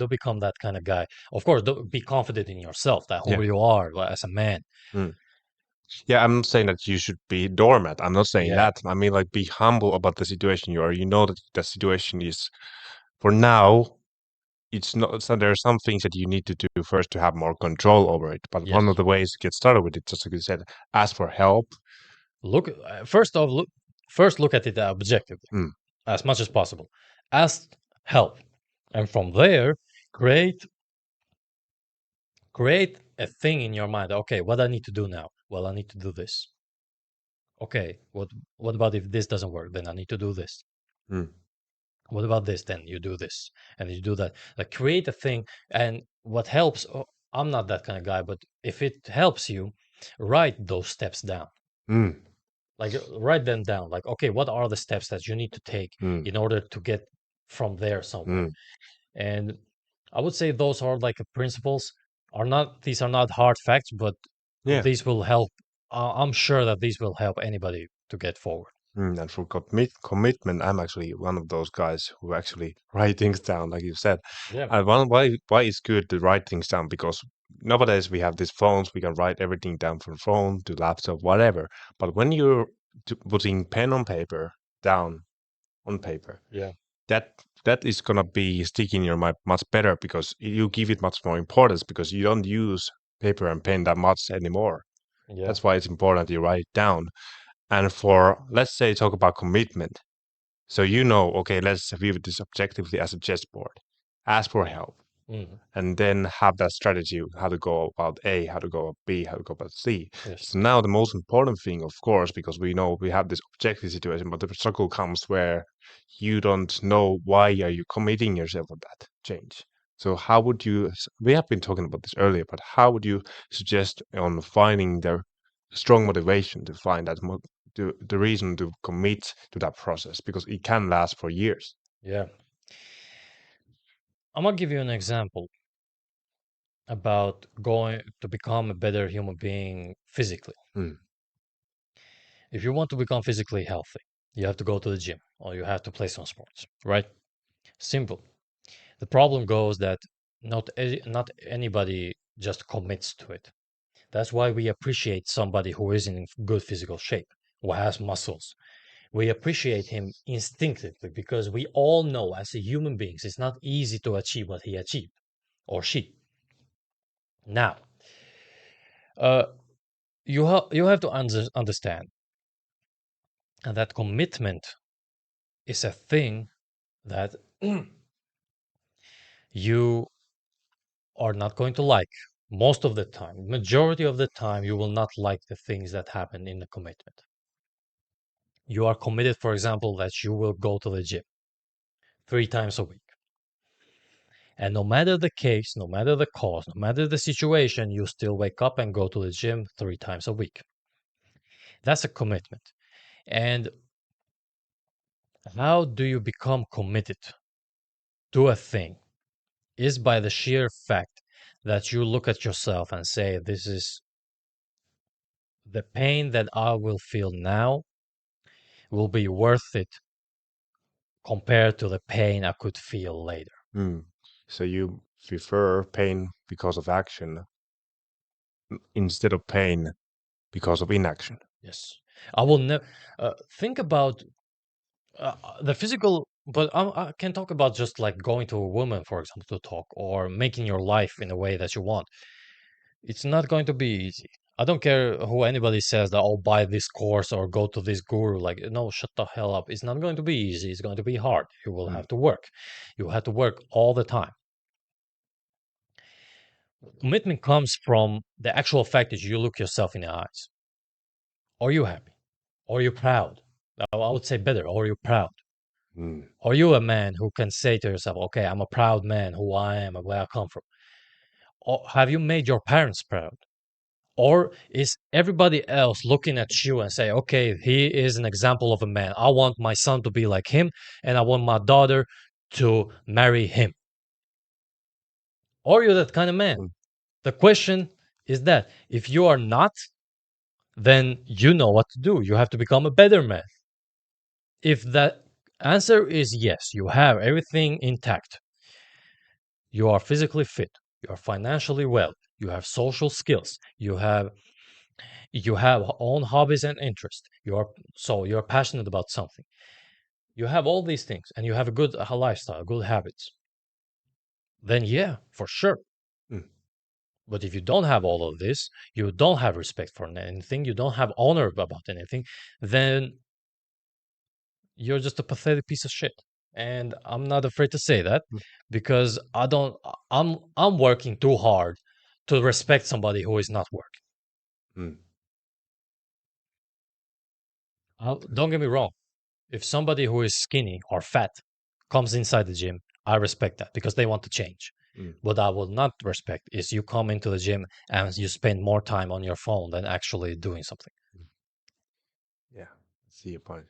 become that kind of guy. Of course, don't be confident in yourself. That who you are as a man. Yeah, I'm not saying that you should be doormat. I'm not saying that. I mean, like, be humble about the situation you are. You know that the situation is, for now, it's not. So there are some things that you need to do first to have more control over it. But one of the ways to get started with it, just like you said, ask for help. Look first look at it objectively, as much as possible. Ask help, and from there, create a thing in your mind. Okay, what I need to do now? Well, I need to do this. Okay, what about if this doesn't work? Then I need to do this. What about this? Then you do this and you do that. Like create a thing. And what helps, I'm not that kind of guy, but if it helps you, write those steps down. Mm, Like write them down. Like, okay, what are the steps that you need to take mm, in order to get from there somewhere? mm. And I would say those are like principles. Are not these are not hard facts, but Yeah. these will help. I'm sure that these will help anybody to get forward. And for commitment, I'm actually one of those guys who actually write things down, like you said. Yeah. Why it's good to write things down? Because nowadays we have these phones, we can write everything down from phone to laptop, whatever. But when you're putting pen on paper down on paper, Yeah. that is gonna be sticking in your mind much better because you give it much more importance because you don't use paper and pen that much anymore. Yeah. That's why it's important you write it down. And for, let's say, talk about commitment. So okay, let's view this objectively as a chessboard. Ask for help, Mhm. and then have that strategy how to go about A, how to go about B, how to go about C. Yes. So now the most important thing, of course, because we know we have this objective situation, but the struggle comes where you don't know why are you committing yourself on that change. So how would you? We have been talking about this earlier, but how would you suggest on finding the strong motivation to find that the reason to commit to that process because it can last for years. Yeah. I'm gonna give you an example about going to become a better human being physically. Mm, If you want to become physically healthy, you have to go to the gym or you have to play some sports, right? Simple. The problem goes that not anybody just commits to it. That's why we appreciate somebody who is in good physical shape, who has muscles. We appreciate him instinctively because we all know as a human beings it's not easy to achieve what he achieved or she. Now, uh, you have to understand that commitment is a thing that you are not going to like most of the time. Majority of the time, you will not like the things that happen in the commitment. You are committed, for example, that you will go to the gym 3 times a week. And no matter the case, no matter the cause, no matter the situation, you still wake up and go to the gym 3 times a week. That's a commitment. And how do you become committed to a thing? Is by the sheer fact that you look at yourself and say, this is the pain that I will feel now will be worth it compared to the pain I could feel later. mm. So you prefer pain because of action instead of pain because of inaction. Yes. I will never think about the physical, but I can talk about just like going to a woman, for example, to talk or making your life in a way that you want. It's not going to be easy. I don't care who anybody says that, oh, buy this course or go to this guru. Like, no, shut the hell up. It's not going to be easy. It's going to be hard. You will Mm, have to work. You have to work all the time. Commitment comes from the actual fact that you look yourself in the eyes. Are you happy? Are you proud? I would say better. Are you proud? mm, Are you a man who can say to yourself, okay, I'm a proud man who I am and where I come from? Or have you made your parents proud? Or is everybody else looking at you and say, okay, he is an example of a man. I want my son to be like him, and I want my daughter to marry him. Are you that kind of man? mm, The question is that if you are not, then you know what to do. You have to become a better man. If that answer is yes, you have everything intact. You are physically fit, you are financially well, you have social skills, you have own hobbies and interests. You're passionate about something. You have all these things and you have a good lifestyle, good habits. Then yeah, for sure. mm, But if you don't have all of this, you don't have respect for anything, you don't have honor about anything, then you're just a pathetic piece of shit. And I'm not afraid to say that mm, because I'm working too hard to respect somebody who is not working. mm. Don't get me wrong. If somebody who is skinny or fat comes inside the gym, I respect that because they want to change. What I will not respect is you come into the gym and you spend more time on your phone than actually doing something. Yeah, I see your point.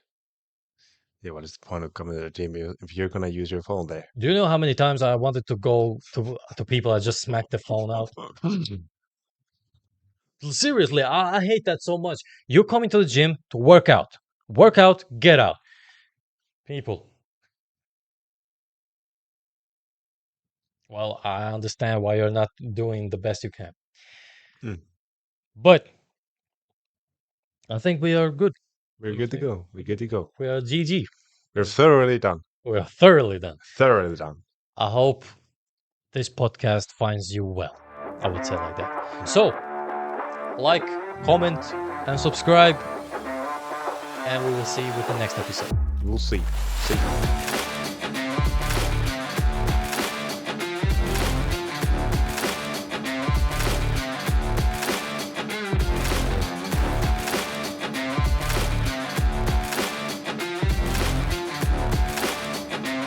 Yeah, what is the point of coming to the gym if you're gonna use your phone there? Do you know how many times I wanted to go to people, I just smack the phone out? Seriously, I hate that so much. You're coming to the gym to work out. Work out, get out. People. Well, I understand why you're not doing the best you can. But I think we are good. We're good to go. We're good to go. We are GG. We're thoroughly done. We are thoroughly done. Thoroughly done. I hope this podcast finds you well. I would say like that. So, like, comment, and subscribe. And we will see you with the next episode. We'll see. See you.